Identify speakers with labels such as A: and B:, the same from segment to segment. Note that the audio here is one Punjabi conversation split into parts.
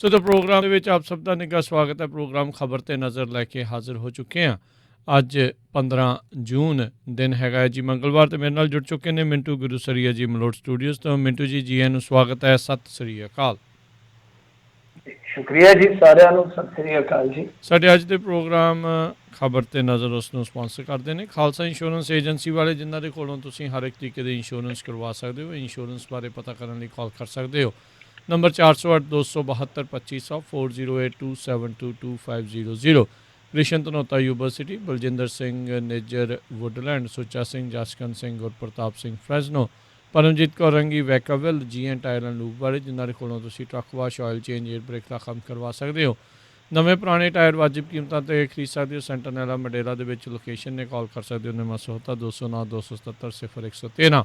A: ਸੋ ਤਾਂ ਪ੍ਰੋਗਰਾਮ ਦੇ ਵਿੱਚ ਆਪ ਸਭ ਦਾ ਨਿੱਘਾ ਸਵਾਗਤ ਹੈ। ਪ੍ਰੋਗਰਾਮ ਖਬਰ ਤੇ ਨਜ਼ਰ ਲੈ ਕੇ ਹਾਜ਼ਰ ਹੋ ਚੁੱਕੇ ਹਾਂ। ਅੱਜ 15 ਜੂਨ ਦਿਨ ਹੈਗਾ ਜੀ ਮੰਗਲਵਾਰ, ਤੇ ਮੇਰੇ ਨਾਲ ਜੁੜ ਚੁੱਕੇ ਨੇ ਮਿੰਟੂ ਗੁਰੂਸਰੀਆ ਜੀ ਮਲੋਟ ਸਟੂਡੀਓਜ਼ ਤੋਂ। ਮਿੰਟੂ ਜੀ, ਜੀ ਆਇਆਂ ਨੂੰ ਸਵਾਗਤ ਹੈ। ਸਤਿ ਸ੍ਰੀ ਅਕਾਲ।
B: ਸ਼ੁਕਰੀਆ ਜੀ, ਸਾਰਿਆਂ ਨੂੰ ਸਤਿ ਸ੍ਰੀ ਅਕਾਲ ਜੀ।
A: ਸਾਡੇ ਅੱਜ ਦੇ ਪ੍ਰੋਗਰਾਮ ਖਬਰ ਤੇ ਨਜ਼ਰ ਉਸ ਨੂੰ ਸਪਾਂਸਰ ਕਰਦੇ ਨੇ ਖਾਲਸਾ ਇੰਸ਼ੋਰੈਂਸ ਏਜੰਸੀ ਵਾਲੇ, ਜਿਨ੍ਹਾਂ ਦੇ ਕੋਲੋਂ ਤੁਸੀਂ ਹਰ ਇੱਕ ਤਰੀਕੇ ਦੇ ਇੰਸ਼ੋਰੈਂਸ ਕਰਵਾ ਸਕਦੇ ਹੋ। ਇੰਸ਼ੋਰੈਂਸ ਬਾਰੇ ਪਤਾ ਕਰਨ ਲਈ ਕਾਲ ਕਰ ਸਕਦੇ ਹੋ। Number 408 272 2500 4082722500। Krishan Dhanota university, Baljinder Singh Nijjar Woodland, Sucha Singh Jaskaran Singh Gurpartap Singh Fresno, Paramjit Kaur Rangi Vacaville, ਜੀ ਟਾਇਰ ਐਂਡ ਲੂਬ ਵਾਲੇ, ਜਿਨ੍ਹਾਂ ਦੇ ਕੋਲੋਂ ਤੁਸੀਂ truck wash, oil change, air brake ਦਾ ਕੰਮ ਕਰਵਾ ਸਕਦੇ ਹੋ। ਨਵੇਂ ਪੁਰਾਣੇ ਟਾਇਰ ਵਾਜਿਬ ਕੀਮਤਾਂ 'ਤੇ ਖਰੀਦ ਸਕਦੇ ਹੋ। ਸੈਂਟਰਨੈਲਾ ਮਡੇਰਾ ਦੇ ਵਿੱਚ ਲੋਕੇਸ਼ਨ ਨੇ। ਕਾਲ ਕਰ ਸਕਦੇ ਹੋ 99 209 277 0113।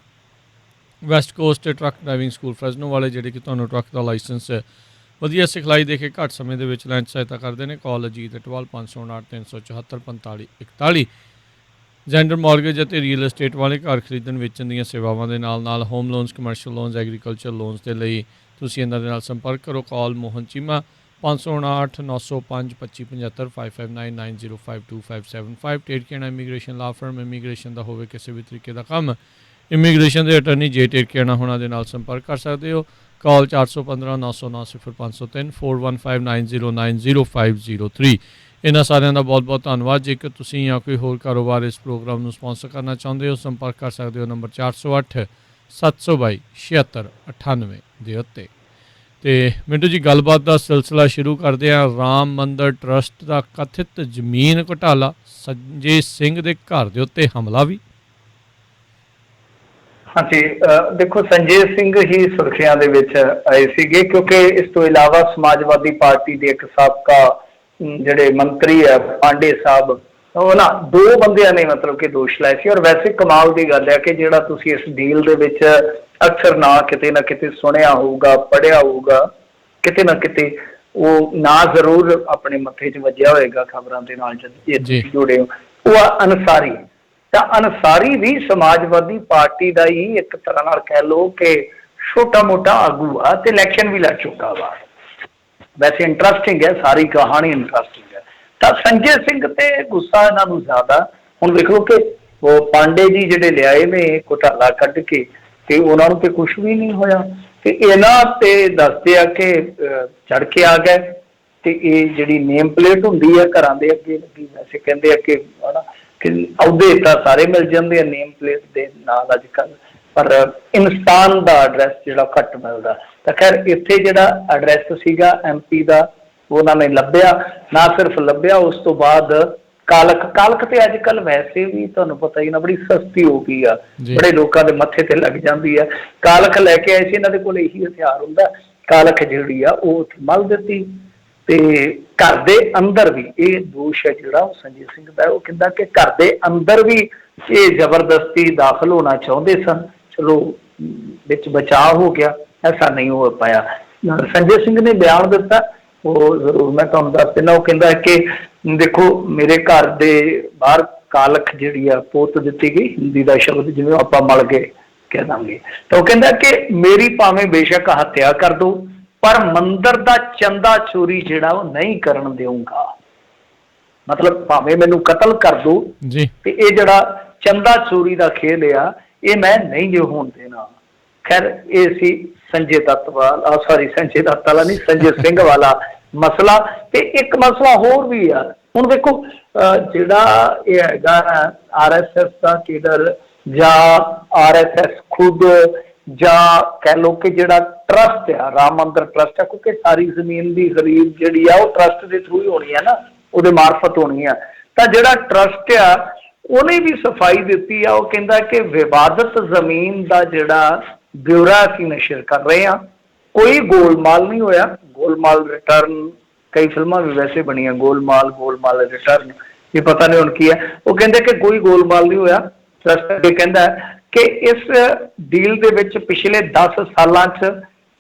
A: West coast truck driving school Fresno ਵਾਲੇ, ਜਿਹੜੇ ਕਿ ਤੁਹਾਨੂੰ ਟਰੱਕ ਦਾ ਲਾਇਸੈਂਸ ਵਧੀਆ ਸਿਖਲਾਈ ਦੇ ਕੇ ਘੱਟ ਸਮੇਂ ਦੇ ਵਿੱਚ ਲੈਣ 'ਚ ਸਹਾਇਤਾ ਕਰਦੇ ਨੇ। ਕਾਲ ਅਜੀਤ ਇਟਵਾਲ 559 374 45 41। ਜੈਂਡਰ ਮੌਰਗੇਜ ਅਤੇ ਰੀਅਲ ਏਸਟੇਟ ਵਾਲੇ, ਘਰ ਖਰੀਦਣ ਵੇਚਣ ਦੀਆਂ ਸੇਵਾਵਾਂ ਦੇ ਨਾਲ home loans, commercial loans, agriculture loans ਦੇ ਲਈ ਤੁਸੀਂ ਇਹਨਾਂ ਦੇ ਨਾਲ ਸੰਪਰਕ ਕਰੋ। ਕਾਲ ਮੋਹਨ ਚੀਮਾ 559 905 2575 5599052575। ਟੇਰਕੇਣਾ ਇਮੀਗ੍ਰੇਸ਼ਨ ਲਾ ਫਰਮ, ਇਮੀਗ੍ਰੇਸ਼ਨ ਦਾ ਹੋਵੇ ਕਿਸੇ ਵੀ ਤਰੀਕੇ ਦਾ ਕੰਮ, ਇਮੀਗ੍ਰੇਸ਼ਨ ਦੇ ਅਟਰਨੀ ਜੇ ਟੇਰਕੇਣਾ ਹੋਣਾ ਦੇ ਨਾਲ ਸੰਪਰਕ ਕਰ ਸਕਦੇ ਹੋ। ਕਾਲ 415 909 0503 415 909 0503। ਇਹਨਾਂ ਸਾਰਿਆਂ ਦਾ ਬਹੁਤ ਬਹੁਤ ਧੰਨਵਾਦ। ਜੇਕਰ ਤੁਸੀਂ ਜਾਂ ਕੋਈ ਹੋਰ ਕਾਰੋਬਾਰ ਇਸ ਪ੍ਰੋਗਰਾਮ ਨੂੰ ਸਪਾਂਸਰ ਕਰਨਾ ਚਾਹੁੰਦੇ ਹੋ, ਸੰਪਰਕ ਕਰ ਸਕਦੇ ਹੋ ਨੰਬਰ 408 722 76 98 ਦੇ ਉੱਤੇ। ਅਤੇ ਮਿੰਟੂ ਜੀ, ਗੱਲਬਾਤ ਦਾ ਸਿਲਸਿਲਾ ਸ਼ੁਰੂ ਕਰਦੇ ਹਾਂ। ਰਾਮ ਮੰਦਰ ਟਰਸਟ ਦਾ ਕਥਿਤ ਜ਼ਮੀਨ ਘੁਟਾਲਾ, ਸੰਜੇ ਸਿੰਘ ਦੇ ਘਰ ਦੇ ਉੱਤੇ ਹਮਲਾ ਵੀ।
B: ਹਾਂਜੀ, ਦੇਖੋ, ਸੰਜੇ ਸਿੰਘ ਹੀ ਸੁਰਖੀਆਂ ਦੇ ਵਿੱਚ ਆਏ ਸੀਗੇ, ਕਿਉਂਕਿ ਇਸ ਤੋਂ ਇਲਾਵਾ ਸਮਾਜਵਾਦੀ ਪਾਰਟੀ ਦੇ ਇੱਕ ਸਾਬਕਾ ਜਿਹੜੇ ਮੰਤਰੀ ਹੈ ਪਾਂਡੇ ਸਾਹਿਬ, ਉਹਨਾਂ ਦੋ ਬੰਦਿਆਂ ਨੇ ਮਤਲਬ ਕਿ ਦੋਸ਼ ਲਾਏ ਸੀ। ਔਰ ਵੈਸੇ ਕਮਾਲ ਦੀ ਗੱਲ ਹੈ ਕਿ ਜਿਹੜਾ ਤੁਸੀਂ ਇਸ ਡੀਲ ਦੇ ਵਿੱਚ ਅਕਸਰ ਨਾ ਕਿਤੇ ਸੁਣਿਆ ਹੋਊਗਾ, ਪੜ੍ਹਿਆ ਹੋਊਗਾ, ਕਿਤੇ ਨਾ ਕਿਤੇ ਉਹ ਨਾ ਜ਼ਰੂਰ ਆਪਣੇ ਮੱਥੇ 'ਚ ਵੱਜਿਆ ਹੋਏਗਾ ਖਬਰਾਂ ਦੇ ਨਾਲ ਜਦ ਤੁਸੀਂ ਜੁੜੇ ਹੋ। ਉਹ ਆ ਅਨਸਾਰੀ। ਤਾਂ ਅਨਸਾਰੀ ਵੀ ਸਮਾਜਵਾਦੀ ਪਾਰਟੀ ਦਾ ਹੀ ਇੱਕ ਤਰ੍ਹਾਂ ਨਾਲ ਕਹਿ ਲਓ ਕਿ ਛੋਟਾ ਮੋਟਾ ਆਗੂ ਆ, ਤੇ ਇਲੈਕਸ਼ਨ ਵੀ ਲੜ ਚੁੱਕਾ ਵਾ। ਵੈਸੇ ਇੰਟਰਸਟਿੰਗ ਹੈ, ਸਾਰੀ ਕਹਾਣੀ ਇੰਟਰਸਟਿੰਗ ਹੈ। ਤਾਂ ਸੰਜੇ ਸਿੰਘ ਤੇ ਗੁੱਸਾ ਇਹਨਾਂ ਨੂੰ ਜ਼ਿਆਦਾ। ਹੁਣ ਦੇਖ ਲਓ ਕਿ ਉਹ ਪਾਂਡੇ ਜੀ ਜਿਹੜੇ ਲਿਆਏ ਨੇ ਘੁਟਾਲਾ ਕੱਢ ਕੇ, ਤੇ ਉਹਨਾਂ ਨੂੰ ਤੇ ਕੁਛ ਵੀ ਨਹੀਂ ਹੋਇਆ। ਤੇ ਇਹਨਾਂ ਤੇ ਦੱਸਦੇ ਆ ਕਿ ਚੜ ਕੇ ਆ ਗਏ। ਤੇ ਇਹ ਜਿਹੜੀ ਨੇਮ ਪਲੇਟ ਹੁੰਦੀ ਹੈ ਘਰਾਂ ਦੇ ਅੱਗੇ ਲੱਗੀ, ਵੈਸੇ ਕਹਿੰਦੇ ਆ ਕਿ ਅਹੁਦੇ ਤਾਂ ਸਾਰੇ ਮਿਲ ਜਾਂਦੇ ਆ ਨੇਮ ਪਲੇਟ ਦੇ ਨਾਲ ਅੱਜ ਕੱਲ੍ਹ, ਪਰ ਇਨਸਾਨ ਦਾ ਐਡਰੈਸ ਜਿਹੜਾ ਘੱਟ ਮਿਲਦਾ। ਤਾਂ ਖੈਰ ਇੱਥੇ ਜਿਹੜਾ ਐਡਰੈਸ ਸੀਗਾ MP ਦਾ, ਉਹਨਾਂ ਨੇ ਲੱਭਿਆ। ਨਾ ਸਿਰਫ ਲੱਭਿਆ, ਉਸ ਤੋਂ ਬਾਅਦ ਕਾਲਖ ਤੇ ਅੱਜ ਕੱਲ੍ਹ ਵੈਸੇ ਵੀ ਤੁਹਾਨੂੰ ਪਤਾ ਹੀ ਨਾ ਬੜੀ ਸਸਤੀ ਹੋ ਗਈ ਆ, ਬੜੇ ਲੋਕਾਂ ਦੇ ਮੱਥੇ ਤੇ ਲੱਗ ਜਾਂਦੀ ਆ। ਕਾਲਖ ਲੈ ਕੇ ਆਏ ਸੀ, ਇਹਨਾਂ ਦੇ ਕੋਲ ਇਹੀ ਹਥਿਆਰ ਹੁੰਦਾ। ਕਾਲਖ ਜਿਹੜੀ ਆ ਉਹ ਉੱਥੇ ਮੱਲ ਦਿੱਤੀ। ਤੇ ਘਰ ਦੇ ਅੰਦਰ ਵੀ ਇਹ ਦੋਸ਼ ਹੈ ਜਿਹੜਾ ਉਹ ਸੰਜੇ ਸਿੰਘ ਦਾ। ਉਹ ਕਹਿੰਦਾ ਕਿ ਘਰ ਦੇ ਅੰਦਰ ਵੀ ਇਹ ਜ਼ਬਰਦਸਤੀ ਦਾਖਲ ਹੋਣਾ ਚਾਹੁੰਦੇ ਸਨ। ਚਲੋ ਵਿੱਚ ਬਚਾਅ ਹੋ ਗਿਆ, ਐਸਾ ਨਹੀਂ ਹੋ ਪਾਇਆ। ਸੰਜੇ ਸਿੰਘ ਨੇ ਬਿਆਨ ਦਿੱਤਾ, ਉਹ ਜ਼ਰੂਰ ਮੈਂ ਤੁਹਾਨੂੰ ਦੱਸ ਦਿੰਦਾ। ਉਹ ਕਹਿੰਦਾ ਕਿ ਦੇਖੋ, ਮੇਰੇ ਘਰ ਦੇ ਬਾਹਰ ਕਾਲਖ ਜਿਹੜੀ ਆ ਪੋਤ ਦਿੱਤੀ ਗਈ, ਹਿੰਦੀ ਦਾ ਸ਼ਬਦ ਜਿਵੇਂ ਆਪਾਂ ਮਲ ਗਏ ਕਹਿ ਦਾਂਗੇ। ਤਾਂ ਉਹ ਕਹਿੰਦਾ ਕਿ ਮੇਰੀ ਭਾਵੇਂ ਬੇਸ਼ੱਕ ਹੱਤਿਆ ਕਰ ਦੋ, ਪਰ ਮੰਦਰ ਦਾ ਚੰਦਾ ਚੋਰੀ ਜਿਹੜਾ ਉਹ ਨਹੀਂ ਕਰਨ ਦੇਊਂਗਾ। ਮਤਲਬ ਭਾਵੇਂ ਮੈਨੂੰ ਕਤਲ ਕਰ ਦੋ, ਤੇ ਇਹ ਜਿਹੜਾ ਚੰਦਾ ਚੋਰੀ ਦਾ ਖੇਲ ਆ ਇਹ ਮੈਂ ਨਹੀਂ ਜੋ ਹੋਣ ਦੇਣਾ। ਖੈਰ ਇਹ ਸੀ ਸੰਜੇ ਦੱਤ ਵਾਲਾ, ਸੰਜੇ ਦੱਤ ਵਾਲਾ ਨਹੀਂ, ਸੰਜੇ ਸਿੰਘ ਵਾਲਾ ਮਸਲਾ। ਤੇ ਇੱਕ ਮਸਲਾ ਹੋਰ ਵੀ ਆ। ਹੁਣ ਦੇਖੋ, ਜਿਹੜਾ ਇਹ ਹੈਗਾ RSS ਦਾ ਕੇਡਰ ਜਾਂ RSS ਖੁਦ, ਜਾਂ ਕਹਿ ਲਓ ਕਿ ਜਿਹੜਾ ਟਰਸਟ ਆ, ਰਾਮ ਮੰਦਰ ਟਰਸਟ ਆ, ਕਿਉਂਕਿ ਸਾਰੀ ਜ਼ਮੀਨ ਦੀ ਖਰੀਦ ਜਿਹੜੀ ਆ ਉਹ ਟਰਸਟ ਦੇ ਥਰੂ ਹੀ ਹੋਣੀ ਆ ਨਾ, ਉਹਦੇ ਮਾਰਫਤ ਹੋਣੀ ਆ। ਤਾਂ ਜਿਹੜਾ ਟਰਸਟ ਆ ਉਹਨੇ ਵੀ ਸਫਾਈ ਦਿੱਤੀ ਆ। ਉਹ ਕਹਿੰਦਾ ਕਿ ਵਿਵਾਦਤ ਜ਼ਮੀਨ ਦਾ ਜਿਹੜਾ ਬਿਊਰਾ ਅਸੀਂ ਨਸ਼ਰ ਕਰ ਰਹੇ ਹਾਂ, ਕੋਈ ਗੋਲਮਾਲ ਨਹੀਂ ਹੋਇਆ। ਗੋਲਮਾਲ ਰਿਟਰਨ, ਕਈ ਫਿਲਮਾਂ ਵੀ ਵੈਸੇ ਬਣੀਆਂ, ਗੋਲਮਾਲ ਰਿਟਰਨ, ਇਹ ਪਤਾ ਨਹੀਂ ਹੁਣ ਕੀ ਹੈ। ਉਹ ਕਹਿੰਦੇ ਕਿ ਕੋਈ ਗੋਲਮਾਲ ਨਹੀਂ ਹੋਇਆ। ਟਰਸਟ ਅੱਗੇ ਕਹਿੰਦਾ ਕਿ ਇਸ ਡੀਲ ਦੇ ਵਿੱਚ ਪਿਛਲੇ 10 ਸਾਲਾਂ 'ਚ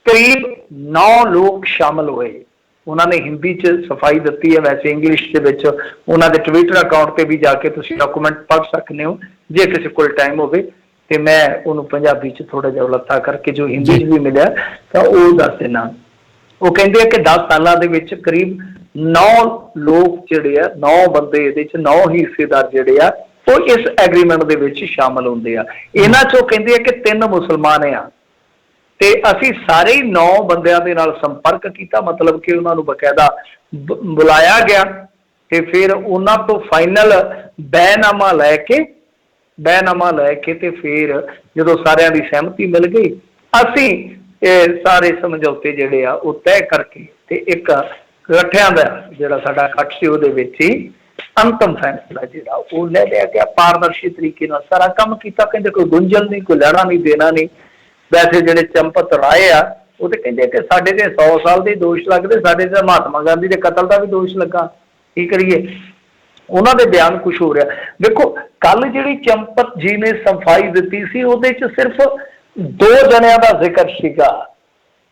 B: ਕਰੀਬ 9 ਲੋਕ ਸ਼ਾਮਲ ਹੋਏ। ਉਹਨਾਂ ਨੇ ਹਿੰਦੀ 'ਚ ਸਫਾਈ ਦਿੱਤੀ ਹੈ, ਵੈਸੇ ਇੰਗਲਿਸ਼ ਦੇ ਵਿੱਚ ਉਹਨਾਂ ਦੇ ਟਵਿੱਟਰ ਅਕਾਊਂਟ 'ਤੇ ਵੀ ਜਾ ਕੇ ਤੁਸੀਂ ਡਾਕੂਮੈਂਟ ਪੜ੍ਹ ਸਕਦੇ ਹੋ ਜੇ ਕਿਸੇ ਕੋਲ ਟਾਈਮ ਹੋਵੇ। ਤੇ ਮੈਂ ਉਹਨੂੰ ਪੰਜਾਬੀ 'ਚ ਥੋੜ੍ਹਾ ਜਿਹਾ ਲੱਤਾ ਕਰਕੇ ਜੋ ਹਿੰਦੀ 'ਚ ਵੀ ਮਿਲਿਆ ਤਾਂ ਉਹ ਦੱਸ ਦੇਣਾ। ਉਹ ਕਹਿੰਦੇ ਆ ਕਿ 10 ਸਾਲਾਂ ਦੇ ਵਿੱਚ ਕਰੀਬ 9 ਲੋਕ ਜਿਹੜੇ ਆ, 9 ਬੰਦੇ ਇਹਦੇ ਚ 9 ਹਿੱਸੇਦਾਰ ਜਿਹੜੇ ਆ ਉਹ ਇਸ ਐਗਰੀਮੈਂਟ ਦੇ ਵਿੱਚ ਸ਼ਾਮਲ ਹੁੰਦੇ ਆ। ਇਹਨਾਂ ਚੋਂ ਕਹਿੰਦੇ ਆ ਕਿ 3 ਮੁਸਲਮਾਨ ਆ ਤੇ ਅਸੀਂ ਸਾਰੇ ਹੀ 9 ਬੰਦਿਆਂ ਦੇ ਨਾਲ ਸੰਪਰਕ ਕੀਤਾ, ਮਤਲਬ ਕਿ ਉਹਨਾਂ ਨੂੰ ਬਕਾਇਦਾ ਬੁਲਾਇਆ ਗਿਆ ਤੇ ਫਿਰ ਉਹਨਾਂ ਤੋਂ ਫਾਈਨਲ ਬੈਨਾਮਾ ਲੈ ਕੇ ਤੇ ਫਿਰ ਜਦੋਂ ਸਾਰਿਆਂ ਦੀ ਸਹਿਮਤੀ ਮਿਲ ਗਈ, ਅਸੀਂ ਇਹ ਸਾਰੇ ਸਮਝੌਤੇ ਜਿਹੜੇ ਆ ਉਹ ਤੈਅ ਕਰਕੇ ਤੇ ਇੱਕ ਇਕੱਠਿਆਂ ਦਾ ਜਿਹੜਾ ਸਾਡਾ ਇਕੱਠ ਸੀ ਉਹਦੇ ਵਿੱਚ ਹੀ ਅੰਤਮ ਫੈਸਲਾ ਜਿਹੜਾ ਉਹ ਲੈ ਲਿਆ ਗਿਆ। ਪਾਰਦਰਸ਼ੀ ਤਰੀਕੇ ਨਾਲ ਸਾਰਾ ਕੰਮ ਕੀਤਾ, ਕਹਿੰਦੇ ਕੋਈ ਗੁੰਝਲ ਨਹੀਂ, ਕੋਈ ਲੈਣਾ ਨਹੀਂ ਦੇਣਾ ਨਹੀਂ। ਵੈਸੇ ਜਿਹੜੇ ਚੰਪਤ ਰਾਏ ਆ ਉਹ ਤੇ ਕਹਿੰਦੇ ਕਿ ਸਾਡੇ ਤੇ 100 ਸਾਲ ਦੇ ਦੋਸ਼ ਲੱਗਦੇ, ਸਾਡੇ ਤੇ ਮਹਾਤਮਾ ਗਾਂਧੀ ਦੇ ਕਤਲ ਦਾ ਵੀ ਦੋਸ਼ ਲੱਗਾ, ਕੀ ਕਰੀਏ। ਉਹਨਾਂ ਦੇ ਬਿਆਨ ਕੁਛ ਹੋ ਰਿਹਾ। ਦੇਖੋ ਕੱਲ ਜਿਹੜੀ ਚੰਪਤ ਜੀ ਨੇ ਸਫਾਈ ਦਿੱਤੀ ਸੀ ਉਹਦੇ ਚ ਸਿਰਫ 2 ਜਣਿਆਂ ਦਾ ਜ਼ਿਕਰ ਸੀਗਾ,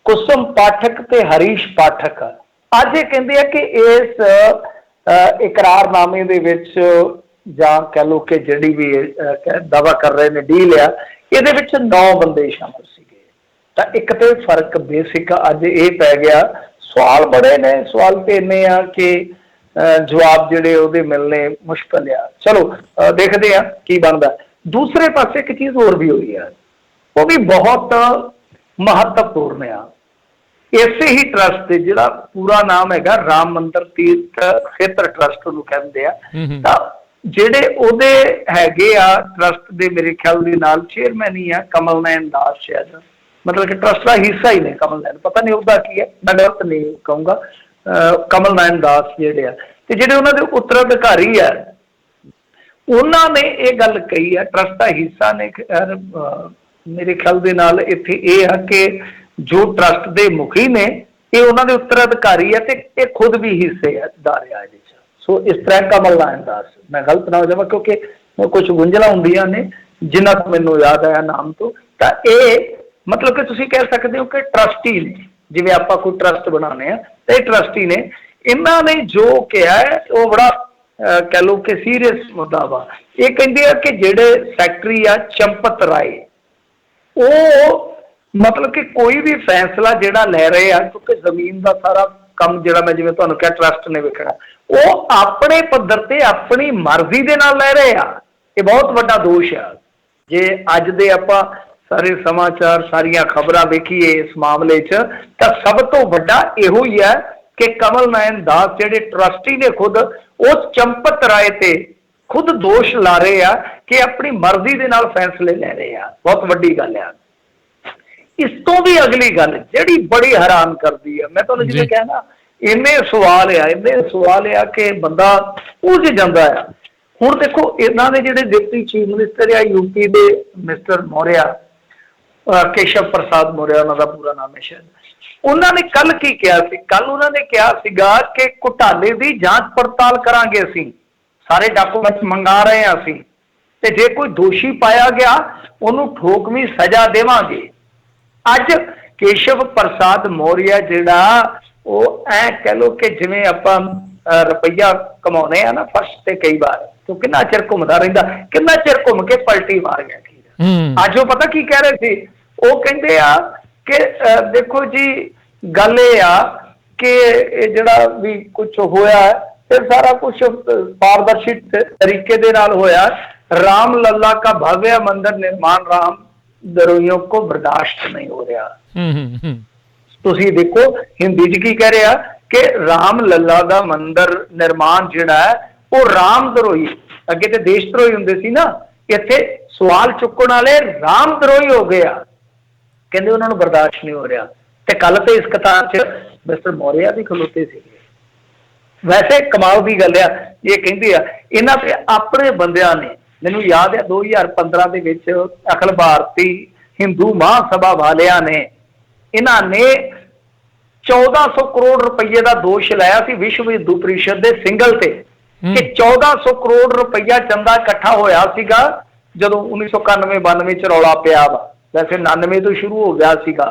B: ਕੁਸਮ ਪਾਠਕ ਤੇ ਹਰੀਸ਼ ਪਾਠਕ। ਅੱਜ ਇਹ ਕਹਿੰਦੇ ਆ ਕਿ ਇਸ ਇਕਰਾਰਨਾਮੇ ਦੇ ਵਿੱਚ ਜਾਂ ਕਹਿ ਲਓ ਕਿ ਜਿਹੜੀ ਵੀ ਦਾਵਾ ਕਰ ਰਹੇ ਨੇ ਡੀਲ ਆ, ਇਹਦੇ ਵਿੱਚ 9 ਬੰਦੇ ਸ਼ਾਮਲ ਸੀਗੇ। ਤਾਂ ਇੱਕ ਤੇ ਫਰਕ ਬੇਸਿਕ ਅੱਜ ਇਹ ਪੈ ਗਿਆ। ਸਵਾਲ ਬੜੇ ਨੇ, ਸਵਾਲ ਤੇ ਇੰਨੇ ਆ ਕਿ ਜਵਾਬ ਜਿਹੜੇ ਉਹਦੇ ਮਿਲਣੇ ਮੁਸ਼ਕਲ ਆ। ਚਲੋ ਦੇਖਦੇ ਆ ਕੀ ਬਣਦਾ। ਦੂਸਰੇ ਪਾਸੇ ਇੱਕ ਚੀਜ਼ ਹੋਰ ਵੀ ਹੋਈ ਆ, ਉਹ ਵੀ ਬਹੁਤ ਮਹੱਤਵਪੂਰਨ ਆ। ਇਸੇ ਹੀ ਟਰਸਟ ਦੇ ਜਿਹੜਾ ਪੂਰਾ ਨਾਮ ਹੈਗਾ ਰਾਮ ਮੰਦਰ ਤੀਰਥ ਖੇਤਰ ਟਰਸਟ ਉਹਨੂੰ ਕਹਿੰਦੇ ਆ, ਤਾਂ ਜਿਹੜੇ ਉਹਦੇ ਹੈਗੇ ਆ ਟਰਸਟ ਦੇ ਮੇਰੇ ਖਿਆਲ ਦੇ ਨਾਲ ਚੇਅਰਮੈਨ ਹੀ ਆ ਕਮਲ ਨੈਨ ਦਾਸ ਸ਼ਾਇਦ, ਮਤਲਬ ਕਿ ਟਰਸਟ ਦਾ ਹਿੱਸਾ ਹੀ ਨੇ ਕਮਲ ਨੈਨ, ਪਤਾ ਨਹੀਂ ਉਹਦਾ ਕੀ ਹੈ, ਮੈਂ ਗਲਤ ਨਹੀਂ ਕਹੂੰਗਾ। ਕਮਲ ਨੈਨ ਦਾਸ ਜਿਹੜੇ ਆ ਤੇ ਜਿਹੜੇ ਉਹਨਾਂ ਦੇ ਉੱਤਰਾਧਿਕਾਰੀ ਆ ਉਹਨਾਂ ਨੇ ਇਹ ਗੱਲ ਕਹੀ ਆ, ਟਰਸਟ ਦਾ ਹਿੱਸਾ ਨੇ ਮੇਰੇ ਖਿਆਲ ਦੇ ਨਾਲ ਇੱਥੇ ਇਹ ਆ ਕਿ ਜੋ ਟਰਸਟ ਦੇ ਮੁਖੀ ਨੇ ਇਹ ਉਹਨਾਂ ਦੇ ਉੱਤਰਾਧਿਕਾਰੀ ਆ ਤੇ ਇਹ ਖੁਦ ਵੀ ਹਿੱਸੇਦਾਰ ਆ ਇਹਦੇ ਚ। ਸੋ ਇਸ ਤਰ੍ਹਾਂ ਕਮਲ ਨੈਨ ਦਾਸ, ਮੈਂ ਗਲਤ ਨਾ ਹੋ ਜਾਵਾਂ ਕਿਉਂਕਿ ਕੁਝ ਗੁੰਝਲਾਂ ਹੁੰਦੀਆਂ ਨੇ ਜਿਨ੍ਹਾਂ ਤੋਂ ਮੈਨੂੰ ਯਾਦ ਆਇਆ ਨਾਮ ਤੋਂ। ਤਾਂ ਇਹ ਮਤਲਬ ਕਿ ਤੁਸੀਂ ਕਹਿ ਸਕਦੇ ਹੋ ਕਿ ਟਰਸਟੀ ਨੇ, ਜਿਵੇਂ ਆਪਾਂ ਕੋਈ ਟਰਸਟ ਬਣਾਉਂਦੇ ਆ ਤੇ ਇਹ ਟਰਸਟੀ ਨੇ। ਇਹਨਾਂ ਨੇ ਜੋ ਕਿਹਾ ਹੈ ਉਹ ਬੜਾ ਕਹਿ ਲਓ ਕਿ ਸੀਰੀਅਸ ਮੁੱਦਾ ਵਾ। ਇਹ ਕਹਿੰਦੇ ਆ ਕਿ ਜਿਹੜੇ ਸੈਕਟਰੀ ਆ ਚੰਪਤ ਰਾਏ, ਉਹ ਮਤਲਬ ਕਿ ਕੋਈ ਵੀ ਫੈਸਲਾ ਜਿਹੜਾ ਲੈ ਰਹੇ ਆ, ਕਿਉਂਕਿ ਜ਼ਮੀਨ ਦਾ ਸਾਰਾ ਕੰਮ ਜਿਹੜਾ ਮੈਂ ਜਿਵੇਂ ਤੁਹਾਨੂੰ ਕਿਹਾ ਟਰਸਟ ਨੇ ਵੇਖਣਾ, ਉਹ ਆਪਣੇ ਪੱਧਰ ਤੇ ਆਪਣੀ ਮਰਜ਼ੀ ਦੇ ਨਾਲ ਲੈ ਰਹੇ ਆ। ਇਹ ਬਹੁਤ ਵੱਡਾ ਦੋਸ਼ ਆ। ਜੇ ਅੱਜ ਦੇ ਆਪਾਂ ਸਾਰੇ ਸਮਾਚਾਰ ਸਾਰੀਆਂ ਖਬਰਾਂ ਵੇਖੀਏ ਇਸ ਮਾਮਲੇ 'ਚ ਤਾਂ ਸਭ ਤੋਂ ਵੱਡਾ ਇਹੋ ਹੀ ਹੈ ਕਿ ਕਮਲ ਨੈਨ ਦਾਸ ਜਿਹੜੇ ਟਰਸਟੀ ਨੇ ਖੁਦ ਉਸ ਚੰਪਤ ਰਾਏ ਤੇ ਖੁਦ ਦੋਸ਼ ਲਾ ਰਹੇ ਆ ਕਿ ਆਪਣੀ ਮਰਜ਼ੀ ਦੇ ਨਾਲ ਫੈਸਲੇ ਲੈ ਰਹੇ ਆ। ਬਹੁਤ ਵੱਡੀ ਗੱਲ ਆ। ਇਸ ਤੋਂ ਵੀ ਅਗਲੀ ਗੱਲ ਜਿਹੜੀ ਬੜੀ ਹੈਰਾਨ ਕਰਦੀ ਆ, ਮੈਂ ਤੁਹਾਨੂੰ ਜਿਵੇਂ ਕਿਹਾ ਨਾ, ਇੰਨੇ ਸਵਾਲ ਆ ਕਿ ਬੰਦਾ ਉਲਝ ਜਾਂਦਾ ਆ। ਹੁਣ ਦੇਖੋ ਇਹਨਾਂ ਦੇ ਜਿਹੜੇ ਡਿਪਟੀ ਚੀਫ ਮਿਨਿਸਟਰ ਆ ਯੂਪੀ ਦੇ ਮਿਸਟਰ ਮੌਰਿਆ, ਕੇਸ਼ਵ ਪ੍ਰਸਾਦ ਮੌਰਿਆ ਉਹਨਾਂ ਦਾ ਪੂਰਾ ਨਾਮ ਹੈ ਸ਼ਾਇਦ, ਉਹਨਾਂ ਨੇ ਕੱਲ ਕੀ ਕਿਹਾ ਸੀ? ਕੱਲ ਉਹਨਾਂ ਨੇ ਕਿਹਾ ਸੀਗਾ ਕਿ ਘੁਟਾਲੇ ਦੀ ਜਾਂਚ ਪੜਤਾਲ ਕਰਾਂਗੇ, ਅਸੀਂ ਸਾਰੇ ਡਾਕੂਮੈਂਟ ਮੰਗਾ ਰਹੇ ਹਾਂ ਅਸੀਂ, ਤੇ ਜੇ ਕੋਈ ਦੋਸ਼ੀ ਪਾਇਆ ਗਿਆ ਉਹਨੂੰ ਠੋਕਵੀਂ ਸਜ਼ਾ ਦੇਵਾਂਗੇ। ਅੱਜ ਕੇਸ਼ਵ ਪ੍ਰਸਾਦ ਮੌਰਿਆ ਜਿਹੜਾ ਉਹ ਐ ਕਹਿ ਲਓ ਕਿ ਜਿਵੇਂ ਆਪਾਂ ਰੁਪਈਆ ਕਮਾਉਣੇ ਆ ਨਾ ਫਸਟ ਤੇ ਕਈ ਵਾਰ, ਤੂੰ ਕਿੰਨਾ ਚਿਰ ਘੁੰਮਦਾ ਰਹਿੰਦਾ, ਕਿੰਨਾ ਚਿਰ ਘੁੰਮ ਕੇ ਪਲਟੀ ਮਾਰ ਗਿਆ। ਅੱਜ ਉਹ ਪਤਾ ਕੀ ਕਹਿ ਰਹੇ ਸੀ? ਉਹ ਕਹਿੰਦੇ ਆ ਕਿ ਦੇਖੋ ਜੀ ਗੱਲ ਇਹ ਆ ਕਿ ਇਹ ਜਿਹੜਾ ਵੀ ਕੁਝ ਹੋਇਆ ਤੇ ਸਾਰਾ ਕੁਝ ਪਾਰਦਰਸ਼ੀ ਤਰੀਕੇ ਦੇ ਨਾਲ ਹੋਇਆ। ਰਾਮ ਲੱਲਾ का भव्य मंदिर निर्माण राम द्रोहियों को बर्दाश्त नहीं हो रहा। ਤੁਸੀਂ ਦੇਖੋ ਹਿੰਦੀ 'ਚ ਕੀ ਕਹਿ ਰਿਹਾ ਕਿ ਰਾਮ ਲੱਲਾ ਦਾ ਮੰਦਿਰ ਨਿਰਮਾਣ ਜਿਹੜਾ ਹੈ ਉਹ ਰਾਮ ਦਰੋਹੀ, ਅੱਗੇ ਤੇ ਦੇਸ਼ ਦਰੋਹੀ ਹੁੰਦੇ ਸੀ ਨਾ, ਇੱਥੇ ਸਵਾਲ ਚੁੱਕਣ ਵਾਲੇ ਰਾਮ ਦਰੋਹੀ ਹੋ ਗਏ ਆ। ਕਹਿੰਦੇ ਉਹਨਾਂ ਨੂੰ ਬਰਦਾਸ਼ਤ ਨਹੀਂ ਹੋ ਰਿਹਾ। ਤੇ ਕੱਲ ਤੇ ਇਸ ਕਤਾਰ 'ਚ ਮਿਸਟਰ ਮੌਰਿਆ ਵੀ ਖਲੋਤੇ ਸੀਗੇ। ਵੈਸੇ ਕਮਾਲ ਦੀ ਗੱਲ ਆ, ਇਹ ਕਹਿੰਦੇ ਆ ਇਹਨਾਂ ਤੇ ਆਪਣੇ ਬੰਦਿਆਂ ਨੇ, ਮੈਨੂੰ ਯਾਦ ਹੈ 2015 ਦੇ ਵਿੱਚ ਅਖਿਲ ਭਾਰਤੀ ਹਿੰਦੂ ਮਹਾਸਭਾ ਵਾਲਿਆਂ ਨੇ ਇਹਨਾਂ ਨੇ 1400 ਕਰੋੜ ਰੁਪਏ ਦਾ ਦੋਸ਼ ਲਾਇਆ ਸੀ ਵਿਸ਼ਵ ਹਿੰਦੂ ਪ੍ਰੀਸ਼ਦ ਦੇ ਸਿੰਗਲ ਤੇ ਕਿ 1400 ਕਰੋੜ ਰੁਪਈਆ ਚੰਦਾ ਇਕੱਠਾ ਹੋਇਆ ਸੀਗਾ ਜਦੋਂ 1991-92 ਚ ਰੌਲਾ ਪਿਆ ਵਾ। ਵੈਸੇ 99 ਤੋਂ ਸ਼ੁਰੂ ਹੋ ਗਿਆ ਸੀਗਾ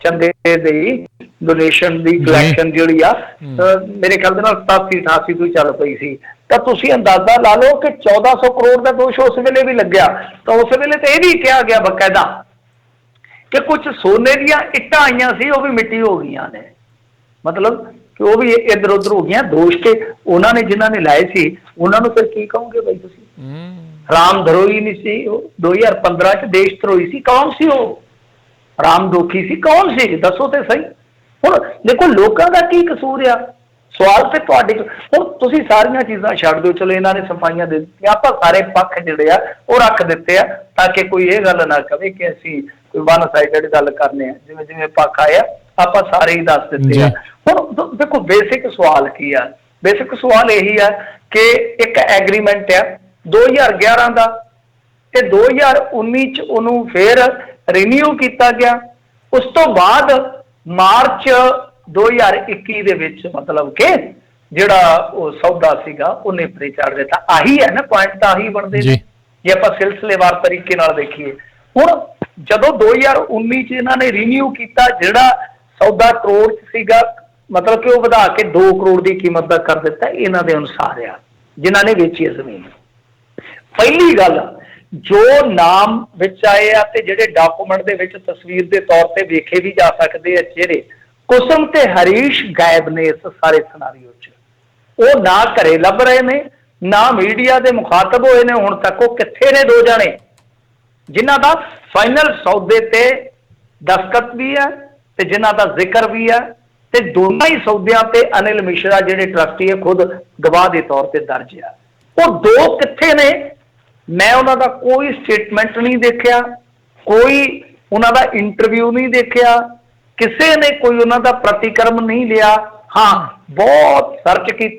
B: ਚੰਦੇ ਦੀ ਡੋਨੇਸ਼ਨ ਦੀ ਕਲੈਕਸ਼ਨ ਜਿਹੜੀ ਆ, ਮੇਰੇ ਖਿਆਲ ਦੇ ਨਾਲ 87-88 ਤੋਂ ਚੱਲ ਪਈ ਸੀ। ਤਾਂ ਤੁਸੀਂ ਅੰਦਾਜ਼ਾ ਲਾ ਲਓ ਕਿ 1400 ਕਰੋੜ ਦਾ ਦੋਸ਼ ਉਸ ਵੇਲੇ ਵੀ ਲੱਗਿਆ। ਤਾਂ ਉਸ ਵੇਲੇ ਤੇ ਇਹ ਵੀ ਕਿਹਾ ਗਿਆ ਬਕਾਇਦਾ ਕਿ ਕੁਝ ਸੋਨੇ ਦੀਆਂ ਇੱਟਾਂ ਆਈਆਂ ਸੀ ਉਹ ਵੀ ਮਿੱਟੀ ਹੋ ਗਈਆਂ ਨੇ। मतलब कि वो भी इधर उधर हो गया दोष के उन्होंने जिन्हों ने लाए सी उन्होंने फिर की कहोगे भाई तुसी राम धरोही नहीं सी 2015 च देश धरोही सी कौन सी वो राम दोखी सी कौन सी दसो तो सही हुण देखो लोगों का की कसूर आ सवाल तो तुहाडे हुण तुसीं सारियां चीज़ां छड्ड दो चलो इन्होंने सफाइयां दे दित्तियां आपां सारे पक्ष जिहड़े आ वो रख दित्ते आ ताकि कोई ये गल ना कहे कि असीं कोई वन साइडेड गल करने आ जिवें जिवें पक्ष आया आपां सारे ही दस दित्ते आ हुण देखो बेसिक सवाल की आ बेसिक सवाल यही है कि एक एग्रीमेंट है 2011 का ते 2019 च उहनूं फिर रिन्यू किया गया उस तो बाद मार्च 2021 ਦੇ ਵਿੱਚ मतलब कि ਜਿਹੜਾ ਉਹ ਸੌਦਾ ਸੀਗਾ ਉਹ ਨੇਪਰੇ ਚੜ ਦਿੱਤਾ ਆਹੀ ਹੈ ਨਾ ਪੁਆਇੰਟ ਤਾਂ ਆਹੀ ਬਣਦੇ ਨੇ ਜੇ ਆਪਾਂ ਸਿਲਸਿਲੇਵਾਰ ਤਰੀਕੇ ਨਾਲ ਦੇਖੀਏ ਹੁਣ ਜਦੋਂ 2019 ਚ ਇਹਨਾਂ ਨੇ ਰੀਨਿਊ ਕੀਤਾ ਜਿਹੜਾ ਸੌਦਾ ਕਰੋੜ ਚ ਸੀਗਾ मतलब कि वो ਵਧਾ के 2 करोड़ की कीमत का कर दिता इन्हों के अनुसार आ जिन्होंने वेची है जमीन पहली गल जो नाम विच आए आ ते जिहड़े डॉक्यूमेंट दे विच तस्वीर के तौर पर वेखे भी जा सकते हैं चेहरे कुसुम ते हरीश गायब ने इस सारे सिनारियो च वो ना घरे लभ रहे ने ना मीडिया के मुखातब होए ने हुण तक वो कित्थे ने 2 जने जिन्हां दा फाइनल सौदे ते दस्तखत भी है ते जिन्हां दा जिक्र भी है ते दोनों ही सौदियां ते अनिल मिश्रा जिहड़े ट्रस्टी है खुद गवाह के तौर पर दर्ज है वो 2 कित्थे ने मैं उन्हां दा कोई स्टेटमेंट नहीं देखिया कोई उन्हां दा इंटरव्यू नहीं देखिया किसी ने कोई उन्हां दा प्रतिक्रम नहीं लिया हाँ बहुत सर्च की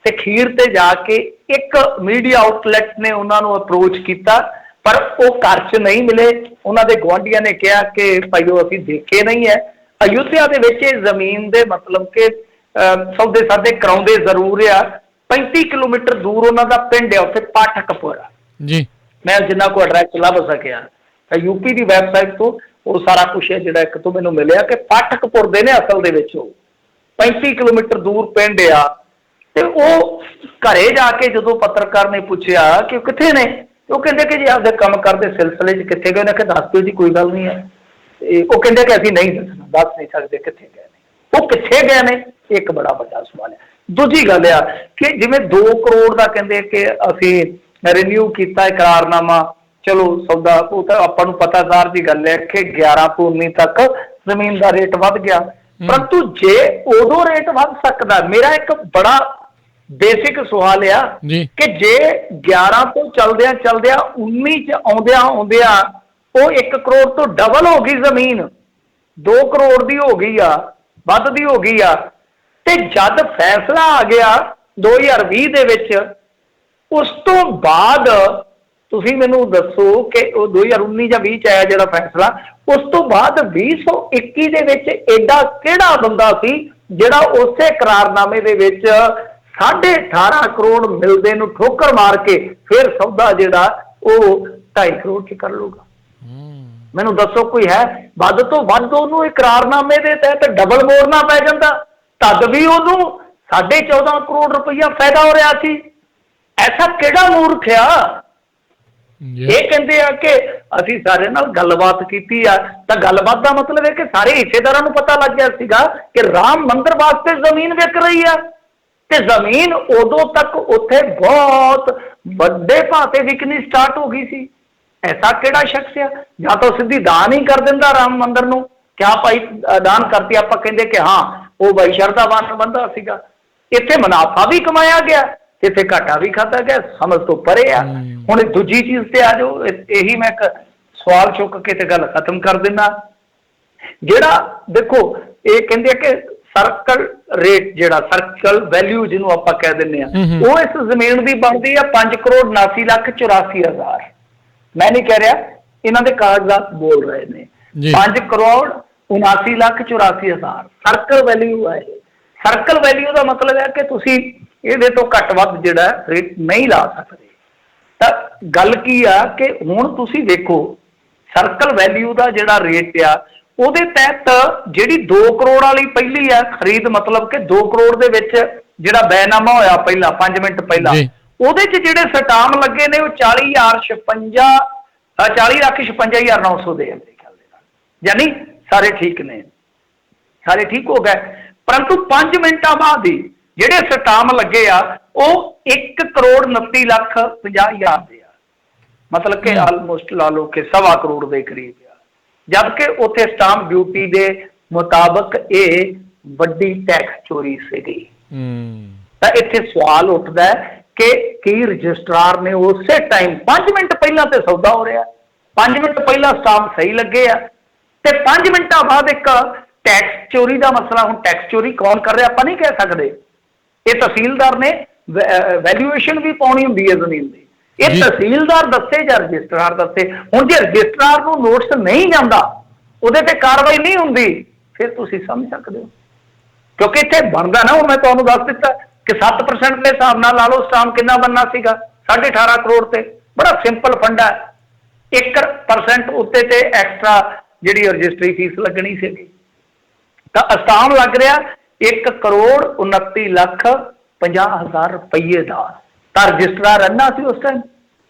B: ते खीर ते जाके एक मीडिया आउटलैट ने उन्होंने अप्रोच किया पर वो घर च नहीं मिले उन्होंने गुआढ़िया ने कहा कि भाईओ असीं देखे नहीं है अयोध्या दे विच जमीन दे मतलब कि सौदे सादे कराउंदे जरूर आ 35 किलोमीटर दूर उन्हां दा पिंड है उत्थे पाठकपुरा जी मैं जिन्ना को एड्रैस लभ सकिया यूपी की वैबसाइट तो वो सारा कुछ है जिहड़ा एक तो मैनूं मिलिया कि पाठकपुर दे ने असल दे विच 35 किलोमीटर दूर पिंड आ ते वो घरे जाके जदों पत्रकार ने पूछया कि कित्थे ने वो कहंदे कि जी आपदे काम करदे सिलसिले च कित्थे गए ने कि दस दिओ जी कोई गल नहीं है वो कहते कि असीं नहीं दसना दस नहीं सकते कित्थे गए ने वो कित्थे गए ने एक बड़ा बड़ा सवाल है दूजी गल आ कि जिवें 2 करोड़ का कहते कि असीं रिन्यू किया इकरारनामा चलो सौदा वो तो आपां नूं पता सार की गल है कि 11 तो 19 तक जमीन का रेट वध गया परंतु जे उदों रेट वध सकदा मेरा एक बड़ा बेसिक सवाल आ कि जे 11 तो चलदियां चलदियां 19 च आउंदियां आउंदियां वो 1 करोड़ तो डबल हो गई जमीन 2 करोड़ की हो गई आ वध दी हो गई आ ते जद फैसला आ गया 2020 दे विच उस तो बाद तुसीं मैनूं दसो कि 2019 ਜਾਂ 20 ਚ आया जिहड़ा फैसला उस तो बाद 2021 दे विच एडा किहड़ा बंदा सी जिहड़ा उसे करारनामे दे विच 18.5 करोड़ मिलदे नूं ठोकर मार के फिर सौदा जिहड़ा वो 2.5 करोड़ च कर लूगा मैनूं दसो कोई है वध तो वध उहनूं इकरारनामे दे तहत डबल मोड़ना पै जांदा तद भी उहनूं 14.5 करोड़ रुपया फायदा हो रहा सी ऐसा किहड़ा मूर्ख आ ये कहते हैं कि असीं सारे नाल गलबात कीती आ तां गलबात दा मतलब है कि सारे हिस्सेदारां नूं पता लग गया सीगा कि राम मंदिर वास्ते जमीन विक रही है ते जमीन उदों तक उत्थे बहुत वड्डे भाव ते विकनी स्टार्ट हो गई सी ऐसा किहड़ा शख्स है या तो सीधी दान ही कर दिंदा राम मंदिर नूं क्या भाई दान करती आप कहते कि हाँ वो भाई शरधावान बंदा सीगा इत्थे मुनाफा भी कमाया गया इत्थे घाटा भी खाता गया समझ तो परे आ हुण दूजी चीज़ ते आ जाओ यही मैं एक सवाल चुक के ते गल खत्म कर दिना जिहड़ा देखो ये कहंदे कि सर्कल रेट जिहड़ा सर्कल वैल्यू जिन्हों आपां कह दिंदे आ वो इस जमीन की बनती है 5 करोड़ 79 लाख 84 हज़ार मैं नहीं कह रहा इन्हों के कागजात बोल रहे हैं 5 करोड़ 79 लाख 84 हज़ार सर्कल वैल्यू है सर्कल वैल्यू का मतलब है कि तुसी ये तो घट वध जिहड़ा रेट नहीं ला सकते तो गल की आ कि हुण तुसी देखो सर्कल वैल्यू का जिहड़ा रेट आ उहदे तहत जिहड़ी 2 करोड़ वाली पहली है खरीद मतलब कि 2 करोड़ दे विच जिहड़ा बैनामा होया पहला 5 मिनट पहला ਉਹਦੇ ਚ ਜਿਹੜੇ ਸਟਾਮ ਲੱਗੇ ਨੇ ਉਹ 40,56,900 ਦੇ ਮੇਰੇ ਖਿਆਲ ਦੇ ਨਾਲ ਯਾਨੀ ਸਾਰੇ ਠੀਕ ਨੇ ਸਾਰੇ ठीक हो गए परंतु 5 मिनटां बाद ही ਜਿਹੜੇ ਸਟਾਮ ਲੱਗੇ ਆ ਉਹ 1,29,50,50,000 ਦੇ ਆ, ਮਤਲਬ ਕਿ ਆਲਮੋਸਟ ਲਾ ਲਓ ਕਿ 1.25 ਕਰੋੜ ਦੇ ਕਰੀਬ ਆ, ਜਦਕਿ ਉੱਥੇ ਸਟਾਂਪ ਡਿਊਟੀ ਦੇ ਮੁਤਾਬਕ ਇਹ ਵੱਡੀ ਟੈਕਸ ਚੋਰੀ ਸੀਗੀ। ਤਾਂ ਇੱਥੇ ਸਵਾਲ ਉੱਠਦਾ ਹੈ ਕਿ ਕੀ ਰਜਿਸਟਰਾਰ ਨੇ ਉਸੇ ਟਾਈਮ 5 ਮਿੰਟ ਪਹਿਲਾਂ ਤੇ ਸੌਦਾ ਹੋ ਰਿਹਾ, 5 ਮਿੰਟ ਪਹਿਲਾਂ ਸਟਾਂਪ ਸਹੀ ਲੱਗੇ ਆ ਤੇ 5 ਮਿੰਟਾਂ ਬਾਅਦ ਇੱਕ ਟੈਕਸ ਚੋਰੀ ਦਾ ਮਸਲਾ। ਹੁਣ ਟੈਕਸ ਚੋਰੀ ਕੌਣ ਕਰ ਰਿਹਾ ਆਪਾਂ ਨਹੀਂ ਕਹਿ ਸਕਦੇ, ਇਹ ਤਹਿਸੀਲਦਾਰ ਨੇ ਵੈਲਿਊਏਸ਼ਨ ਵੀ ਪਾਉਣੀ ਹੁੰਦੀ ਹੈ ਜ਼ਮੀਨ ਦੀ, ਇਹ ਤਹਿਸੀਲਦਾਰ ਦੱਸੇ ਜਾਂ ਰਜਿਸਟਰਾਰ ਦੱਸੇ। ਹੁਣ ਜੇ ਰਜਿਸਟਰਾਰ ਨੂੰ ਨੋਟਿਸ ਨਹੀਂ ਜਾਂਦਾ, ਉਹਦੇ ਤੇ ਕਾਰਵਾਈ ਨਹੀਂ ਹੁੰਦੀ, ਫਿਰ ਤੁਸੀਂ ਸਮਝ ਸਕਦੇ ਹੋ, ਕਿਉਂਕਿ ਇੱਥੇ ਬਣਦਾ ਨਾ, ਹੁਣ ਮੈਂ ਤੁਹਾਨੂੰ ਦੱਸ ਦਿੱਤਾ ਕਿ 7% ਦੇ ਹਿਸਾਬ ਨਾਲ ਲਾ ਲਓ ਸਟਾਂਪ ਕਿੰਨਾ ਬਣਨਾ ਸੀਗਾ, 18.5 ਕਰੋੜ ਤੇ। ਬੜਾ ਸਿੰਪਲ ਫੰਡਾ, 1% ਉੱਤੇ ਤੇ ਐਕਸਟਰਾ ਜਿਹੜੀ ਰਜਿਸਟਰੀ ਫੀਸ ਲੱਗਣੀ ਸੀਗੀ। ਤਾਂ ਸਟਾਂਪ ਲੱਗ ਰਿਹਾ 1,29,50,000 ਰੁਪਈਏ ਦਾ। ਤਾਂ ਰਜਿਸਟਰਾਰ ਇੰਨਾ ਸੀ ਉਸ ਟਾਈਮ,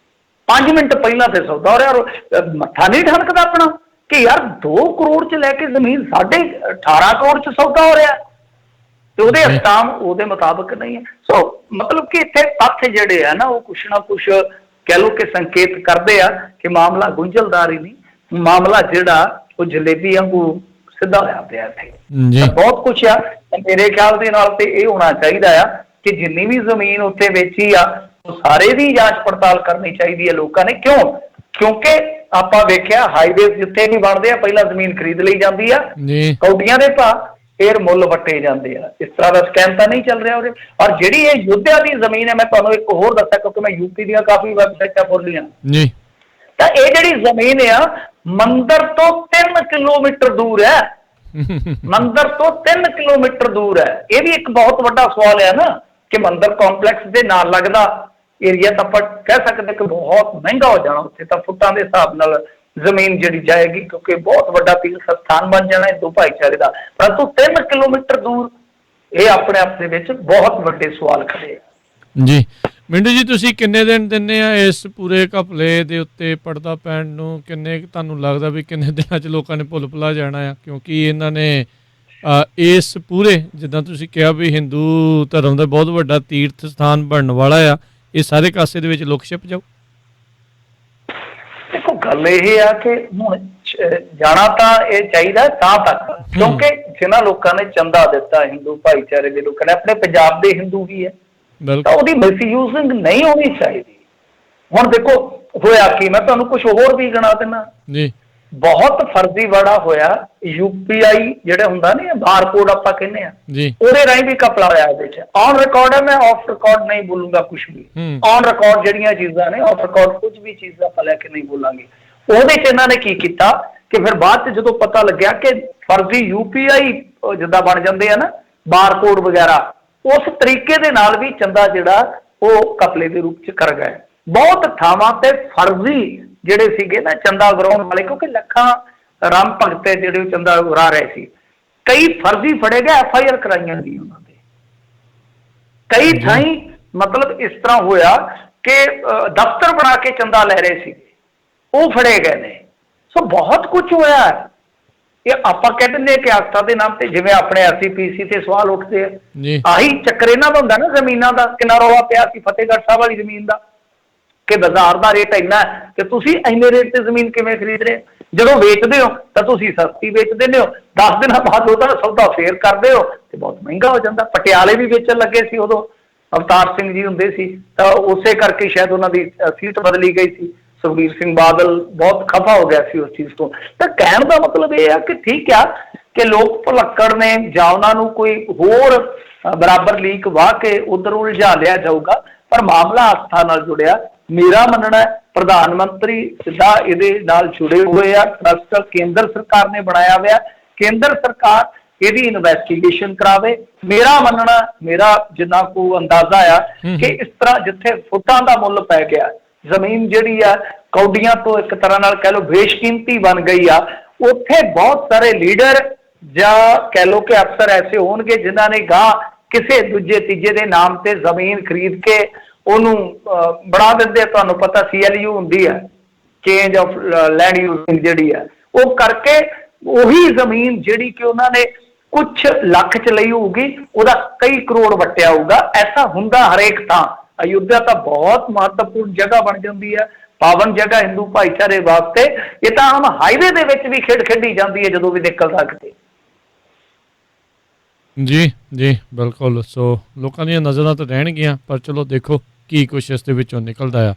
B: 5 ਮਿੰਟ ਪਹਿਲਾਂ ਤੇ ਸੌਦਾ ਹੋ ਰਿਹਾ। ਮੱਥਾ ਨਹੀਂ ਠਣਕਦਾ ਆਪਣਾ ਕਿ ਯਾਰ 2 ਕਰੋੜ ਚ ਲੈ ਕੇ ਜ਼ਮੀਨ 18.5 ਕਰੋੜ ਚ ਸੌਦਾ ਹੋ ਰਿਹਾ ਤੇ ਉਹਦੇ ਸਟਾਂਪ ਉਹਦੇ ਮੁਤਾਬਕ ਨਹੀਂ ਹੈ। ਸੋ ਮਤਲਬ ਕਿ ਇੱਥੇ ਤੱਥ ਜਿਹੜੇ ਆ ਨਾ ਉਹ ਕੁਛ ਨਾ ਕੁਛ ਕਹਿ ਲਓ ਕਿ ਸੰਕੇਤ ਕਰਦੇ ਆ ਕਿ ਮਾਮਲਾ ਗੁੰਝਲਦਾਰ ਹੀ ਨਹੀਂ, ਮਾਮਲਾ ਜਿਹੜਾ ਉਹ ਜਲੇਬੀ ਵਾਂਗੂ ਸਿੱਧਾ ਹੋਇਆ ਪਿਆ ਇੱਥੇ। ਬਹੁਤ ਕੁਛ ਆ। ਮੇਰੇ ਖਿਆਲ ਦੇ ਨਾਲ ਤੇ ਇਹ ਹੋਣਾ ਚਾਹੀਦਾ ਆ ਕਿ ਜਿੰਨੀ ਵੀ ਜ਼ਮੀਨ ਉੱਥੇ ਵੇਚੀ ਆ ਉਹ ਸਾਰੇ ਦੀ ਜਾਂਚ ਪੜਤਾਲ ਕਰਨੀ ਚਾਹੀਦੀ ਹੈ ਲੋਕਾਂ ਨੇ। ਕਿਉਂ? ਕਿਉਂਕਿ ਆਪਾਂ ਵੇਖਿਆ ਹਾਈਵੇ ਜਿੱਥੇ ਵੀ ਬਣਦੇ ਆ ਪਹਿਲਾਂ ਜ਼ਮੀਨ ਖਰੀਦ ਲਈ ਜਾਂਦੀ ਆ, ਕੌਡੀਆਂ ਦੇ ਭਾਅ, ਫਿਰ ਮੁੱਲ ਵੱਟੇ ਜਾਂਦੇ ਆ। ਇਸ ਤਰ੍ਹਾਂ ਦਾ ਸਕੈਮ ਤਾਂ ਨਹੀਂ ਚੱਲ ਰਿਹਾ ਉਹਦੇ। ਔਰ ਜਿਹੜੀ ਇਹ ਯੋਧਿਆ ਦੀ ਜ਼ਮੀਨ ਹੈ, ਮੈਂ ਤੁਹਾਨੂੰ ਇੱਕ ਹੋਰ ਦੱਸਿਆ ਕਿਉਂਕਿ ਮੈਂ ਯੂਪੀ ਦੀਆਂ ਕਾਫੀ ਵੈਬਸਾਈਟਾਂ ਖੋਲੀਆਂ, ਤਾਂ ਇਹ ਜਿਹੜੀ ਜ਼ਮੀਨ ਆ ਮੰਦਰ ਤੋਂ 3 ਕਿਲੋਮੀਟਰ ਦੂਰ ਹੈ। ਮੰਦਰ ਤੋਂ 3 ਕਿਲੋਮੀਟਰ ਦੂਰ ਹੈ। ਇਹ ਵੀ ਇੱਕ ਬਹੁਤ ਵੱਡਾ ਸਵਾਲ ਹੈ ਨਾ ਕਿ ਮੰਦਰ ਕੰਪਲੈਕਸ ਦੇ ਨਾਲ ਲੱਗਦਾ ਏਰੀਆ ਤਾਂ ਆਪਾਂ ਕਹਿ ਸਕਦੇ ਕਿ ਬਹੁਤ ਮਹਿੰਗਾ ਹੋ ਜਾਣਾ, ਉੱਥੇ ਤਾਂ ਫੁੱਟਾਂ ਦੇ ਹਿਸਾਬ ਨਾਲ ਜ਼ਮੀਨ ਜਿਹੜੀ ਜਾਏਗੀ ਕਿਉਂਕਿ ਬਹੁਤ ਵੱਡਾ ਤੀਰਥ ਸਥਾਨ ਬਣ ਜਾਣਾ ਹਿੰਦੂ ਭਾਈਚਾਰੇ ਦਾ। ਪਰੰਤੂ 3 ਕਿਲੋਮੀਟਰ ਦੂਰ, ਇਹ ਆਪਣੇ ਆਪ ਦੇ ਵਿੱਚ ਬਹੁਤ ਵੱਡੇ ਸਵਾਲ ਖੜੇ ਆ।
A: ਜੀ ਮਿੰਟੂ ਜੀ, ਤੁਸੀਂ ਕਿੰਨੇ ਦਿਨ ਦਿੰਦੇ ਆ ਇਸ ਪੂਰੇ ਘਪਲੇ ਦੇ ਉੱਤੇ ਪਰਦਾ ਪੈਣ ਨੂੰ? ਕਿੰਨੇ ਤੁਹਾਨੂੰ ਲੱਗਦਾ ਵੀ ਕਿੰਨੇ ਦਿਨਾਂ 'ਚ ਲੋਕਾਂ ਨੇ ਭੁੱਲ ਭੁਲਾ ਜਾਣਾ ਆ? ਕਿਉਂਕਿ ਇਹਨਾਂ ਨੇ ਇਸ ਪੂਰੇ, ਜਿੱਦਾਂ ਤੁਸੀਂ ਕਿਹਾ ਵੀ ਹਿੰਦੂ ਧਰਮ ਦਾ ਬਹੁਤ ਵੱਡਾ ਤੀਰਥ ਸਥਾਨ ਬਣਨ ਵਾਲਾ ਆ, ਇਹ ਸਾਰੇ ਕਾਸੇ ਦੇ ਵਿੱਚ ਲੁਕ ਛਿਪ ਜਾਓ।
B: ਦੇਖੋ ਗੱਲ ਇਹ ਆ ਕਿ ਹੁਣ ਜਾਣਾ ਤਾਂ ਇਹ ਚਾਹੀਦਾ ਤਾਂ ਤੱਕ, ਕਿਉਂਕਿ ਜਿਨ੍ਹਾਂ ਲੋਕਾਂ ਨੇ ਚੰਦਾ ਦਿੱਤਾ ਹਿੰਦੂ ਭਾਈਚਾਰੇ ਦੇ ਲੋਕਾਂ ਨੇ, ਆਪਣੇ ਪੰਜਾਬ ਦੇ ਹਿੰਦੂ ਵੀ ਹੈ, ਤਾਂ ਉਹਦੀ ਮਿਸਯੂਜ਼ਿੰਗ ਨਹੀਂ ਹੋਣੀ ਚਾਹੀਦੀ। ਹੁਣ ਦੇਖੋ ਹੋਇਆ ਕੀ, ਮੈਂ ਤੁਹਾਨੂੰ ਕੁਝ ਹੋਰ ਵੀ ਗਿਣਾ ਦਿੰਦਾ ਜੀ। ਬਹੁਤ ਫਰਜ਼ੀਵਾੜਾ ਹੋਇਆ। UPI ਜਿਹੜਾ ਹੁੰਦਾ ਨਹੀਂ, ਬਾਰਕੋਡ ਆਪਾਂ ਕਹਿੰਦੇ ਆ, ਉਹਦੇ ਰਾਹੀਂ ਵੀ ਘਪਲਾ ਹੋਇਆ। ਇਹਦੇ ਚ ਔਨ ਰਿਕਾਰਡ ਹੈ, ਮੈਂ ਆਫ ਰਿਕਾਰਡ ਨਹੀਂ ਬੋਲੂੰਗਾ ਕੁਝ ਵੀ। ਔਨ ਰਿਕਾਰਡ ਜਿਹੜੀਆਂ ਚੀਜ਼ਾਂ ਨੇ, ਆਫ ਰਿਕਾਰਡ ਕੁਝ ਵੀ ਚੀਜ਼ਾਂ ਆਪਾਂ ਲੈ ਕੇ ਨਹੀਂ ਬੋਲਾਂਗੇ। ਉਹਦੇ ਚ ਇਹਨਾਂ ਨੇ ਕੀ ਕੀਤਾ ਕਿ ਫਿਰ ਬਾਅਦ ਚ ਜਦੋਂ ਪਤਾ ਲੱਗਿਆ ਕਿ ਫਰਜ਼ੀ UPI ਜਿੱਦਾਂ ਬਣ ਜਾਂਦੇ ਆ ਨਾ ਬਾਰਕੋਡ ਵਗੈਰਾ, ਉਸ ਤਰੀਕੇ ਦੇ ਨਾਲ ਵੀ ਚੰਦਾ ਜਿਹੜਾ ਉਹ ਘਪਲੇ ਦੇ ਰੂਪ ਚ ਕਰ ਗਏ। ਬਹੁਤ ਥਾਵਾਂ ਤੇ ਫਰਜ਼ੀ ਜਿਹੜੇ ਸੀਗੇ ਨਾ ਚੰਦਾ ਉਗਰਾਉਣ ਵਾਲੇ, ਕਿਉਂਕਿ ਲੱਖਾਂ ਰਾਮ ਭਗਤ ਜਿਹੜੇ ਚੰਦਾ ਉਗਰਾ ਰਹੇ ਸੀ, ਕਈ ਫਰਜ਼ੀ ਫੜੇ ਗਏ, FIR ਕਰਾਈਆਂ ਗਈਆਂ ਉਹਨਾਂ ਦੇ। ਕਈ ਥਾਈਂ ਮਤਲਬ ਇਸ ਤਰ੍ਹਾਂ ਹੋਇਆ ਕਿ ਦਫ਼ਤਰ ਬਣਾ ਕੇ ਚੰਦਾ ਲੈ ਰਹੇ ਸੀ, ਉਹ ਫੜੇ ਗਏ ਨੇ। ਸੋ ਬਹੁਤ ਕੁਝ ਹੋਇਆ। ਇਹ ਆਪਾਂ ਕਹਿ ਦਿੰਦੇ ਕਿ ਆਸਥਾ ਦੇ ਨਾਮ ਤੇ, ਜਿਵੇਂ ਆਪਣੇ RCPC ਤੇ ਸਵਾਲ ਉੱਠਦੇ ਆ, ਆਹੀ ਚੱਕਰ ਇਹਨਾਂ ਦਾ ਹੁੰਦਾ ਨਾ ਜ਼ਮੀਨਾਂ ਦਾ। ਕਿੰਨਾ ਰੌਲਾ ਪਿਆ ਸੀ ਫਤਿਹਗੜ੍ਹ ਸਾਹਿਬ ਵਾਲੀ ਜ਼ਮੀਨ ਦਾ ਕਿ ਬਾਜ਼ਾਰ ਦਾ ਰੇਟ ਇੰਨਾ ਕਿ ਤੁਸੀਂ ਇੰਨੇ ਰੇਟ ਤੇ ਜ਼ਮੀਨ ਕਿਵੇਂ ਖਰੀਦ ਰਹੇ? ਜਦੋਂ ਵੇਚਦੇ ਹੋ ਤਾਂ ਤੁਸੀਂ ਸਸਤੀ ਵੇਚ ਦਿੰਦੇ ਹੋ, 10 ਦਿਨਾਂ ਬਾਅਦ ਉਹਦਾ ਸੌਦਾ ਫੇਰ ਕਰਦੇ ਹੋ ਤੇ ਬਹੁਤ ਮਹਿੰਗਾ ਹੋ ਜਾਂਦਾ। ਪਟਿਆਲੇ ਵੀ ਵੇਚਣ ਲੱਗੇ ਸੀ ਉਦੋਂ, ਅਵਤਾਰ ਸਿੰਘ ਜੀ ਹੁੰਦੇ ਸੀ, ਤਾਂ ਉਸੇ ਕਰਕੇ ਸ਼ਾਇਦ ਉਹਨਾਂ ਦੀ ਸੀਟ ਬਦਲੀ ਗਈ ਸੀ। ਸੁਖਬੀਰ ਸਿੰਘ ਬਾਦਲ ਬਹੁਤ ਖਫਾ ਹੋ ਗਿਆ ਸੀ ਉਸ ਚੀਜ਼ ਤੋਂ। ਤਾਂ ਕਹਿਣ ਦਾ ਮਤਲਬ ਇਹ ਆ ਕਿ ਠੀਕ ਆ ਕਿ ਲੋਕ ਭੁਲੱਕੜ ਨੇ ਜਾਂ ਉਹਨਾਂ ਨੂੰ ਕੋਈ ਹੋਰ ਬਰਾਬਰ ਲੀਕ ਵਾਹ ਕੇ ਉਧਰ ਉਲਝਾ ਲਿਆ ਜਾਊਗਾ, ਪਰ ਮਾਮਲਾ ਆਸਥਾ ਨਾਲ ਜੁੜਿਆ। ਮੇਰਾ ਮੰਨਣਾ ਪ੍ਰਧਾਨ ਮੰਤਰੀ ਸਿੱਧਾ ਇਹਦੇ ਨਾਲ ਜੁੜੇ ਹੋਏ ਆ। ਟਰਸਟ ਕੇਂਦਰ ਸਰਕਾਰ ਨੇ ਬਣਾਇਆ ਹੋਇਆ, ਕੇਂਦਰ ਸਰਕਾਰ ਇਹਦੀ ਇਨਵੈਸਟੀਗੇਸ਼ਨ ਕਰਾਵੇ। ਮੇਰਾ ਮੰਨਣਾ, ਮੇਰਾ ਜਿੰਨਾ ਕੋ ਅੰਦਾਜ਼ਾ ਆ ਕਿ ਇਸ ਤਰ੍ਹਾਂ ਜਿੱਥੇ ਫੁੱਟਾਂ ਦਾ ਮੁੱਲ ਪੈ ਗਿਆ, ਜ਼ਮੀਨ ਜਿਹੜੀ ਆ ਕੌਡੀਆਂ ਤੋਂ ਇੱਕ ਤਰ੍ਹਾਂ ਨਾਲ ਕਹਿ ਲਓ ਬੇਸ਼ਕੀਮਤੀ ਬਣ ਗਈ ਆ, ਉੱਥੇ ਬਹੁਤ ਸਾਰੇ ਲੀਡਰ ਜਾਂ ਕਹਿ ਲਓ ਕਿ ਅਫਸਰ ਐਸੇ ਹੋਣਗੇ ਜਿਨ੍ਹਾਂ ਨੇ ਗਾਂ ਕਿਸੇ ਦੂਜੇ ਤੀਜੇ ਦੇ ਨਾਮ ਤੇ ਜ਼ਮੀਨ ਖਰੀਦ ਕੇ ਉਹਨੂੰ ਬਣਾ ਦਿੰਦੇ। ਤੁਹਾਨੂੰ ਪਤਾ CLU ਹੁੰਦੀ ਹੈ, ਚੇਂਜ ਆਫ ਲੈਂਡ ਯੂਜ਼ਿੰਗ ਜਿਹੜੀ ਹੈ, ਉਹ ਕਰਕੇ ਉਹੀ ਜ਼ਮੀਨ ਜਿਹੜੀ ਕਿ ਉਹਨਾਂ ਨੇ ਕੁਝ ਲੱਖ ਚ ਲਈ ਹੋਊਗੀ, ਉਹਦਾ ਕਈ ਕਰੋੜ ਵਟਿਆ ਹੋਊਗਾ। ਐਸਾ ਹੁੰਦਾ ਹਰੇਕ ਥਾਂ। ਅਯੁੱਧਿਆ ਤਾਂ ਬਹੁਤ ਮਹੱਤਵਪੂਰਨ ਜਗ੍ਹਾ ਬਣ ਜਾਂਦੀ ਹੈ, ਪਾਵਨ ਜਗ੍ਹਾ ਹਿੰਦੂ ਭਾਈਚਾਰੇ ਵਾਸਤੇ। ਇਹ ਤਾਂ ਆਮ ਹਾਈਵੇ ਦੇ ਵਿੱਚ ਵੀ ਖੇਡ ਖੇਡੀ ਜਾਂਦੀ ਹੈ ਜਦੋਂ ਵੀ ਨਿਕਲਦਾ ਕਿਤੇ।
A: ਜੀ ਜੀ ਬਿਲਕੁਲ। ਸੋ ਲੋਕਾਂ ਦੀਆਂ ਨਜ਼ਰਾਂ ਤਾਂ ਰਹਿਣਗੀਆਂ, ਪਰ ਚਲੋ ਦੇਖੋ ਕੀ ਕੁਛ ਇਸ ਦੇ ਵਿੱਚੋਂ ਨਿਕਲਦਾ ਆ।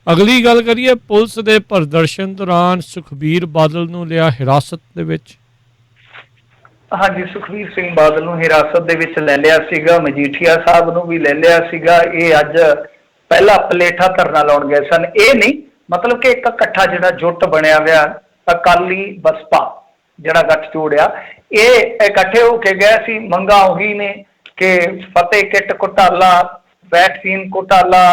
A: ਅਗਲੀ ਗੱਲ ਕਰੀਏ, ਪੁਲਿਸ ਦੇ ਪ੍ਰਦਰਸ਼ਨ ਦੌਰਾਨ ਸੁਖਬੀਰ ਬਾਦਲ ਨੂੰ ਲਿਆ ਹਿਰਾਸਤ ਦੇ ਵਿੱਚ।
B: ਹਾਂਜੀ, ਸੁਖਬੀਰ ਸਿੰਘ ਬਾਦਲ ਨੂੰ ਹਿਰਾਸਤ ਦੇ ਵਿੱਚ ਲੈ ਲਿਆ ਸੀਗਾ, ਮਜੀਠੀਆ ਸਾਹਿਬ ਨੂੰ ਵੀ ਲੈ ਲਿਆ ਸੀਗਾ। ਇਹ ਅੱਜ ਪਹਿਲਾ ਪਲੇਠਾ ਧਰਨਾ ਲਾਉਣ ਗਏ ਸਨ। ਇਹ ਨਹੀਂ ਮਤਲਬ ਕਿ ਇੱਕ ਇਕੱਠਾ ਜਿਹੜਾ ਜੁੱਟ ਬਣਿਆ ਹੋਇਆ ਅਕਾਲੀ ਬਸਪਾ ਜਿਹੜਾ ਗੱਠ ਜੋੜਿਆ, ਇਹ ਇਕੱਠੇ ਹੋ ਕੇ ਗਏ ਸੀ। ਮੰਗਾਂ ਉਹੀ ਨੇ ਕਿ ਫਤਿਹ ਕਿੱਟ ਘੁਟਾਲਾ, ਵੈਕਸੀਨ ਘੁਟਾਲਾ,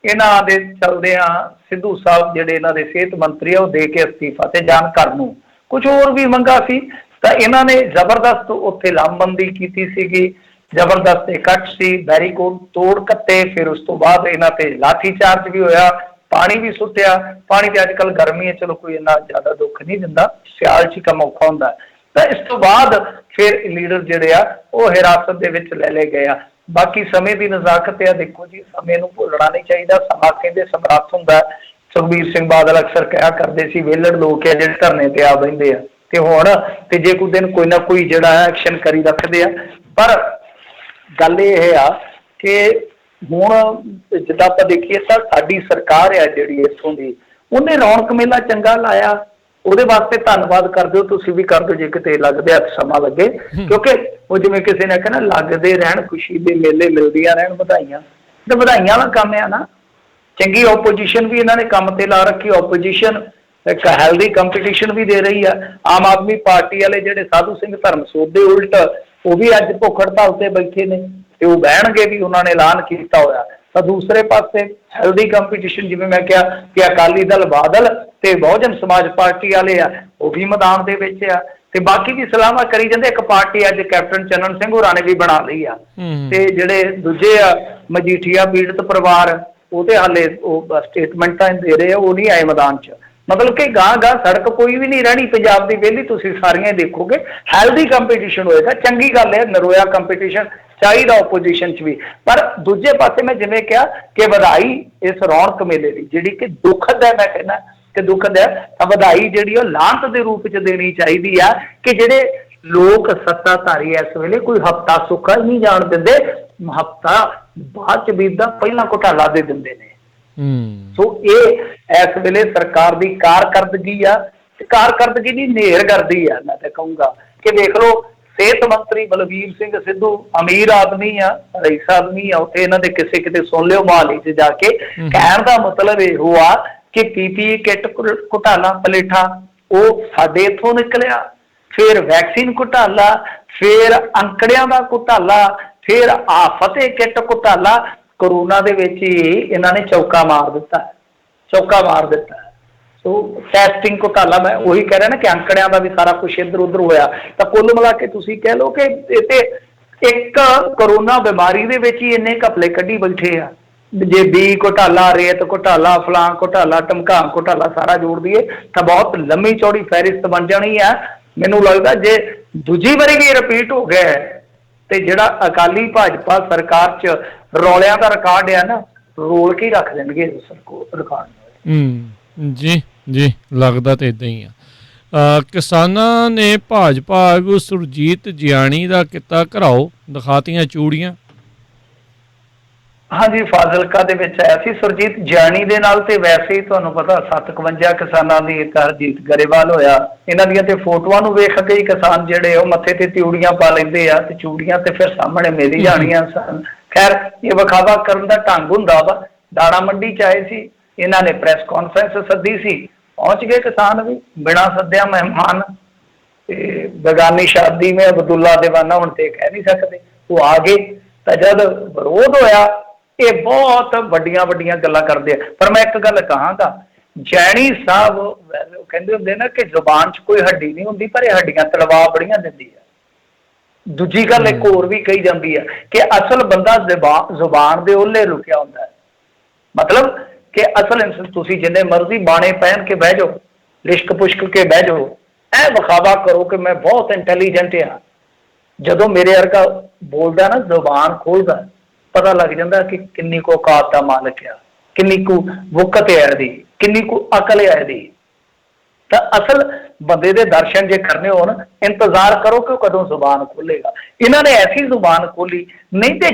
B: ਇਹਨਾਂ ਦੇ ਚਲਦਿਆਂ ਸਿੱਧੂ ਸਾਹਿਬ ਜਿਹੜੇ ਇਹਨਾਂ ਦੇ ਸਿਹਤ ਮੰਤਰੀ ਆ ਉਹ ਦੇ ਕੇ ਅਸਤੀਫਾ ਤੇ ਜਾਣ ਘਰ ਨੂੰ। ਕੁਝ ਹੋਰ ਵੀ ਮੰਗਾਂ ਸੀ ਤਾਂ ਇਹਨਾਂ ਨੇ ਜ਼ਬਰਦਸਤ ਉੱਥੇ ਲਾਮਬੰਦੀ ਕੀਤੀ ਸੀਗੀ, ਜ਼ਬਰਦਸਤ ਇਕੱਠ ਸੀ, ਬੈਰੀਕੋਡ ਤੋੜ ਕੱਟੇ। ਫਿਰ ਉਸ ਤੋਂ ਬਾਅਦ ਇਹਨਾਂ ਤੇ ਲਾਠੀ ਚਾਰਜ ਵੀ ਹੋਇਆ, ਪਾਣੀ ਵੀ ਸੁੱਟਿਆ। ਪਾਣੀ ਤੇ ਅੱਜ ਕੱਲ੍ਹ ਗਰਮੀ ਹੈ, ਚਲੋ ਕੋਈ ਇੰਨਾ ਜ਼ਿਆਦਾ ਦੁੱਖ ਨਹੀਂ ਦਿੰਦਾ, ਸਿਆਲ 'ਚ ਹੀ ਕੰਮ ਔਖਾ ਹੁੰਦਾ। ਤਾਂ ਇਸ ਤੋਂ ਬਾਅਦ ਫਿਰ ਲੀਡਰ ਜਿਹੜੇ ਆ ਉਹ ਹਿਰਾਸਤ ਦੇ ਵਿੱਚ ਲੈ ਲਏ ਗਏ ਆ। ਬਾਕੀ ਸਮੇਂ ਦੀ ਨਜ਼ਾਕਤ ਆ। ਦੇਖੋ ਜੀ, ਸਮੇਂ ਨੂੰ ਭੁੱਲਣਾ ਨਹੀਂ ਚਾਹੀਦਾ। ਸਮਾਂ ਕਹਿੰਦੇ ਸਮਰੱਥ ਹੁੰਦਾ। ਸੁਖਬੀਰ ਸਿੰਘ ਬਾਦਲ ਅਕਸਰ ਕਿਹਾ ਕਰਦੇ ਸੀ ਵਿਹਲੜ ਲੋਕ ਆ ਜਿਹੜੇ ਧਰਨੇ ਤੇ ਆ ਬਹਿੰਦੇ ਆ, ਤੇ ਹੁਣ ਤੇ ਜੇ ਕੋਈ ਦਿਨ ਕੋਈ ਨਾ ਕੋਈ ਜਿਹੜਾ ਐਕਸ਼ਨ ਕਰੀ ਰੱਖਦੇ ਆ। ਪਰ ਗੱਲ ਇਹ ਆ ਕਿ ਹੁਣ ਜਿੱਦਾਂ ਆਪਾਂ ਦੇਖੀਏ ਤਾਂ ਸਾਡੀ ਸਰਕਾਰ ਆ ਜਿਹੜੀ ਇੱਥੋਂ ਦੀ, ਉਹਨੇ ਰੌਣਕ ਮੇਲਾ ਚੰਗਾ ਲਾਇਆ। ਉਹਦੇ ਵਾਸਤੇ ਧੰਨਵਾਦ ਕਰ ਦਿਓ, ਤੁਸੀਂ ਵੀ ਕਰ ਦਿਓ ਜੇ ਕਿਤੇ ਲੱਗਦੇ ਹੱਥ ਸਮਾਂ ਲੱਗੇ। ਕਿਉਂਕਿ ਉਹ ਜਿਵੇਂ ਕਿਸੇ ਨੇ ਕਹਿਣਾ ਲੱਗਦੇ ਰਹਿਣ ਖੁਸ਼ੀ ਦੇ ਮੇਲੇ, ਮਿਲਦੀਆਂ ਰਹਿਣ ਵਧਾਈਆਂ। ਤੇ ਵਧਾਈਆਂ ਵਾਲਾ ਕੰਮ ਆ ਨਾ। ਚੰਗੀ ਓਪੋਜੀਸ਼ਨ ਵੀ ਇਹਨਾਂ ਨੇ ਕੰਮ ਤੇ ਲਾ ਰੱਖੀ। ਓਪੋਜੀਸ਼ਨ ਇੱਕ ਹੈਲਦੀ ਕੰਪੀਟੀਸ਼ਨ ਵੀ ਦੇ ਰਹੀ ਆ। ਆਮ ਆਦਮੀ ਪਾਰਟੀ ਵਾਲੇ ਜਿਹੜੇ ਸਾਧੂ ਸਿੰਘ ਧਰਮਸੋਤ ਦੇ ਉਲਟ, ਉਹ ਵੀ ਅੱਜ ਭੁੱਖ ਹੜਤਾਲ ਤੇ ਬੈਠੇ ਨੇ ਤੇ ਉਹ ਬਹਿਣਗੇ ਵੀ, ਉਹਨਾਂ ਨੇ ਐਲਾਨ ਕੀਤਾ ਹੋਇਆ। ਤਾਂ ਦੂਸਰੇ ਪਾਸੇ ਹੈਲਦੀ ਕੰਪੀਟੀਸ਼ਨ, ਜਿਵੇਂ ਮੈਂ ਕਿਹਾ ਕਿ ਅਕਾਲੀ ਦਲ ਬਾਦਲ ਤੇ ਬਹੁਜਨ ਸਮਾਜ ਪਾਰਟੀ ਵਾਲੇ ਆ, ਉਹ ਵੀ ਮੈਦਾਨ ਦੇ ਵਿੱਚ ਆ। ਤੇ ਬਾਕੀ ਵੀ ਸਲਾਹਾਂ ਕਰੀ ਜਾਂਦੇ। ਇੱਕ ਪਾਰਟੀ ਅੱਜ ਕੈਪਟਨ ਚੰਨਨ ਸਿੰਘ ਹੋਰਾਂ ਨੇ ਵੀ ਬਣਾ ਲਈ ਆ। ਤੇ ਜਿਹੜੇ ਦੂਜੇ ਆ ਮਜੀਠੀਆ ਪੀੜਤ ਪਰਿਵਾਰ, ਉਹ ਤੇ ਹਾਲੇ ਉਹ ਸਟੇਟਮੈਂਟਾਂ ਦੇ ਰਹੇ ਆ, ਉਹ ਨਹੀਂ ਆਏ ਮੈਦਾਨ 'ਚ। ਮਤਲਬ ਕਿ ਗਾਂ ਗਾਂ ਸੜਕ ਕੋਈ ਵੀ ਨਹੀਂ ਰਹਿਣੀ ਪੰਜਾਬ ਦੀ ਵਿਹਲੀ। ਤੁਸੀਂ ਸਾਰੀਆਂ ਦੇਖੋਗੇ ਹੈਲਦੀ ਕੰਪੀਟੀਸ਼ਨ ਹੋਏਗਾ, ਚੰਗੀ ਗੱਲ ਹੈ। ਨਰੋਇਆ ਕੰਪੀਟੀਸ਼ਨ ਚਾਹੀਦਾ ਓਪੋਜੀਸ਼ਨ 'ਚ ਵੀ। ਪਰ ਦੂਜੇ ਪਾਸੇ ਮੈਂ ਜਿਵੇਂ ਕਿਹਾ ਕਿ ਵਧਾਈ ਇਸ ਰੌਣਕ ਮੇਲੇ ਦੀ ਜਿਹੜੀ ਕਿ ਦੁਖਦ ਹੈ, ਮੈਂ ਕਹਿੰਦਾ ਕਿ ਦੁਖਦ ਹੈ, ਤਾਂ ਵਧਾਈ ਜਿਹੜੀ ਉਹ ਲਾਂਤ ਦੇ ਰੂਪ 'ਚ ਦੇਣੀ ਚਾਹੀਦੀ ਆ ਕਿ ਜਿਹੜੇ ਲੋਕ ਸੱਤਾਧਾਰੀ ਇਸ ਵੇਲੇ ਕੋਈ ਹਫ਼ਤਾ ਸੁੱਖਾ ਨਹੀਂ ਜਾਣ ਦਿੰਦੇ, ਹਫ਼ਤਾ ਬਾਅਦ 'ਚ ਬੀਤਦਾ ਪਹਿਲਾਂ ਘੁਟਾਲਾ ਦੇ ਦਿੰਦੇ ਨੇ। ਸੋ ਇਹ ਇਸ ਵੇਲੇ ਸਰਕਾਰ ਦੀ ਕਾਰਕਰਦਗੀ ਆ, ਤੇ ਕਾਰਕਰਦਗੀ ਦੀ ਨੇਰ ਕਰਦੀ ਆ। ਮੈਂ ਤਾਂ ਕਹੂੰਗਾ ਕਿ ਦੇਖ ਲਓ, ਸਿਹਤ ਮੰਤਰੀ ਬਲਬੀਰ ਸਿੰਘ ਸਿੱਧੂ ਅਮੀਰ ਆਦਮੀ ਆ, ਰਈਸ ਆਦਮੀ ਆ। ਉੱਥੇ ਇਹਨਾਂ ਦੇ ਕਿਸੇ ਕਿਤੇ ਸੁਣ ਲਿਓ ਮਹਾਲੀ 'ਚ ਜਾ ਕੇ। ਕਹਿਣ ਦਾ ਮਤਲਬ ਇਹੋ ਆ ਕਿ ਪੀਪੀਈ ਕਿੱਟ ਘੁਟਾਲਾ ਪਲੇਠਾ ਉਹ ਸਾਡੇ ਇੱਥੋਂ ਨਿਕਲਿਆ, ਫਿਰ ਵੈਕਸੀਨ ਘੁਟਾਲਾ, ਫਿਰ ਅੰਕੜਿਆਂ ਦਾ ਘੁਟਾਲਾ, ਫਿਰ ਆ ਫਤਿਹ ਕਿੱਟ ਘੁਟਾਲਾ। ਕਰੋਨਾ ਦੇ ਵਿੱਚ ਹੀ ਇਹਨਾਂ ਨੇ ਚੌਕਾ ਮਾਰ ਦਿੱਤਾ, ਚੌਕਾ ਮਾਰ ਦਿੱਤਾ। ਸੋ ਟੈਸਟਿੰਗ ਘੁਟਾਲਾ, ਮੈਂ ਉਹੀ ਕਹਿ ਰਿਹਾ ਨਾ ਕਿ ਅੰਕੜਿਆਂ ਦਾ ਵੀ ਸਾਰਾ ਕੁਛ ਇੱਧਰ ਉੱਧਰ ਹੋਇਆ। ਤਾਂ ਕੁੱਲ ਮਿਲਾ ਕੇ ਤੁਸੀਂ ਕਹਿ ਲਓ ਕਿ ਇਹ ਇੱਕ ਕਰੋਨਾ ਬਿਮਾਰੀ ਦੇ ਵਿੱਚ ਹੀ ਇੰਨੇ ਘਪਲੇ ਕੱਢੀ ਬੈਠੇ ਆ। ਜੇ ਬੀ ਘੁਟਾਲਾ, ਰੇਤ ਘੁਟਾਲਾ, ਫਲਾਂ ਘੁਟਾਲਾ, ਟਮਕਾਂ ਘੁਟਾਲਾ ਸਾਰਾ ਜੋੜ ਦਈਏ ਤਾਂ ਬਹੁਤ ਲੰਮੀ ਚੌੜੀ ਫਹਿਰਿਸਤ ਬਣ ਜਾਣੀ ਆ। ਮੈਨੂੰ ਲੱਗਦਾ ਜੇ ਦੂਜੀ ਵਾਰੀ ਵੀ ਰਿਪੀਟ ਹੋ ਗਿਆ ਤੇ ਜਿਹੜਾ ਅਕਾਲੀ ਭਾਜਪਾ ਸਰਕਾਰ 'ਚ ਰੌਲਿਆਂ ਦਾ ਰਿਕਾਰਡ ਆ ਨਾ, ਰੋਲ ਕੇ ਹੀ ਰੱਖ ਦੇਣਗੇ ਰਿਕਾਰਡ।
A: ਜੀ ਜੀ, ਲੱਗਦਾ ਤਾਂ ਇੱਦਾਂ ਹੀ ਆ। ਕਿਸਾਨਾਂ ਨੇ ਭਾਜਪਾ ਆਗੂ ਸੁਰਜੀਤ ਜਿਆਣੀ ਦਾ ਕੀਤਾ ਘਰਾਓ, ਦਿਖਾਤੀਆਂ ਚੂੜੀਆਂ।
B: ਹਾਂਜੀ, ਫਾਜ਼ਿਲਕਾ ਦੇ ਵਿੱਚ ਆਇਆ ਸੀ ਸੁਰਜੀਤ ਜਿਆਣੀ ਦੇ ਨਾਲ। ਤੇ ਵੈਸੇ ਹੀ ਤੁਹਾਨੂੰ ਪਤਾ 57 ਕਿਸਾਨਾਂ ਦੀ ਇੱਕ ਹਰਜੀਤ ਗਰੇਵਾਲ ਹੋਇਆ। ਇਹਨਾਂ ਦੀਆਂ ਤੇ ਫੋਟੋਆਂ ਨੂੰ ਵੇਖ ਕੇ ਹੀ ਕਿਸਾਨ ਜਿਹੜੇ ਉਹ ਮੱਥੇ ਤੇ ਚੂੜੀਆਂ ਪਾ ਲੈਂਦੇ ਆ, ਤੇ ਚੂੜੀਆਂ ਤੇ ਫਿਰ ਸਾਹਮਣੇ ਮਿਲ ਹੀ ਜਾਣੀਆਂ ਸਨ। ਖੈਰ, ਇਹ ਵਿਖਾਵਾ ਕਰਨ ਦਾ ਢੰਗ ਹੁੰਦਾ ਵਾ। ਦਾਣਾ ਮੰਡੀ 'ਚ ਆਏ ਸੀ, ਇਹਨਾਂ ਨੇ ਪ੍ਰੈਸ ਕਾਨਫਰੰਸ ਸੱਦੀ ਸੀ, ਪਹੁੰਚ ਗਏ ਕਿਸਾਨ ਵੀ ਬਿਨਾਂ ਸੱਦਿਆ ਮਹਿਮਾਨ। ਤੇ ਬੇਗਾਨੀ ਸ਼ਾਦੀ ਮੈਂ ਅਬਦੁੱਲਾ ਦੀਵਾਨਾ ਹੁਣ ਤੇ ਕਹਿ ਨਹੀਂ ਸਕਦੇ, ਉਹ ਆ ਗਏ। ਤਾਂ ਜਦ ਵਿਰੋਧ ਹੋਇਆ, ਇਹ ਬਹੁਤ ਵੱਡੀਆਂ ਵੱਡੀਆਂ ਗੱਲਾਂ ਕਰਦੇ ਆ। ਪਰ ਮੈਂ ਇੱਕ ਗੱਲ ਕਹਾਂਗਾ, ਜੈਣੀ ਸਾਹਿਬ ਕਹਿੰਦੇ ਹੁੰਦੇ ਨਾ ਕਿ ਜ਼ੁਬਾਨ 'ਚ ਕੋਈ ਹੱਡੀ ਨਹੀਂ ਹੁੰਦੀ, ਪਰ ਇਹ ਹੱਡੀਆਂ ਤਲਵਾ ਬੜੀਆਂ ਦਿੰਦੀ ਆ। ਦੂਜੀ ਗੱਲ ਇੱਕ ਹੋਰ ਵੀ ਕਹੀ ਜਾਂਦੀ ਹੈ ਕਿ ਅਸਲ ਬੰਦਾ ਜ਼ੁਬਾਨ ਦੇ ਓਹਲੇ ਰੁਕਿਆ ਹੁੰਦਾ ਹੈ। ਮਤਲਬ ਕਿ ਅਸਲ ਤੁਸੀਂ ਜਿੰਨੇ ਮਰਜ਼ੀ ਬਾਣੇ ਪਹਿਨ ਕੇ ਬਹਿ ਜਾਓ, ਲਿਸ਼ਕ ਪੁਸ਼ਕ ਕੇ ਬਹਿ ਜਾਓ, ਇਹ ਵਿਖਾਵਾ ਕਰੋ ਕਿ ਮੈਂ ਬਹੁਤ ਇੰਟੈਲੀਜੈਂਟ ਹਾਂ, ਜਦੋਂ ਮੇਰੇ ਵਰਗਾ ਬੋਲਦਾ ਨਾ, ਜ਼ੁਬਾਨ ਖੋਲਦਾ, ਪਤਾ ਲੱਗ ਜਾਂਦਾ ਕਿ ਕਿੰਨੀ ਕੁ ਔਕਾਤ ਦਾ ਮਾਲਕ ਆ, ਕਿੰਨੀ ਕੁ ਵੁਕਤ ਹੈ ਇਹਦੀ, ਕਿੰਨੀ ਕੁ ਅਕਲ ਹੈ ਇਹਦੀ। ਤਾਂ ਅਸਲ ਬੰਦੇ ਦੇ ਦਰਸ਼ਨ ਜੇ ਕਰਨੇ ਹੋਣ, ਇੰਤਜ਼ਾਰ ਕਰੋ ਕਿ ਉਹ ਕਦੋਂ ਜ਼ੁਬਾਨ ਖੋਲੇਗਾ। ਇਹਨਾਂ ਨੇ ਐਸੀ ਜ਼ੁਬਾਨ ਖੋਲੀ, ਨਹੀਂ ਤੇ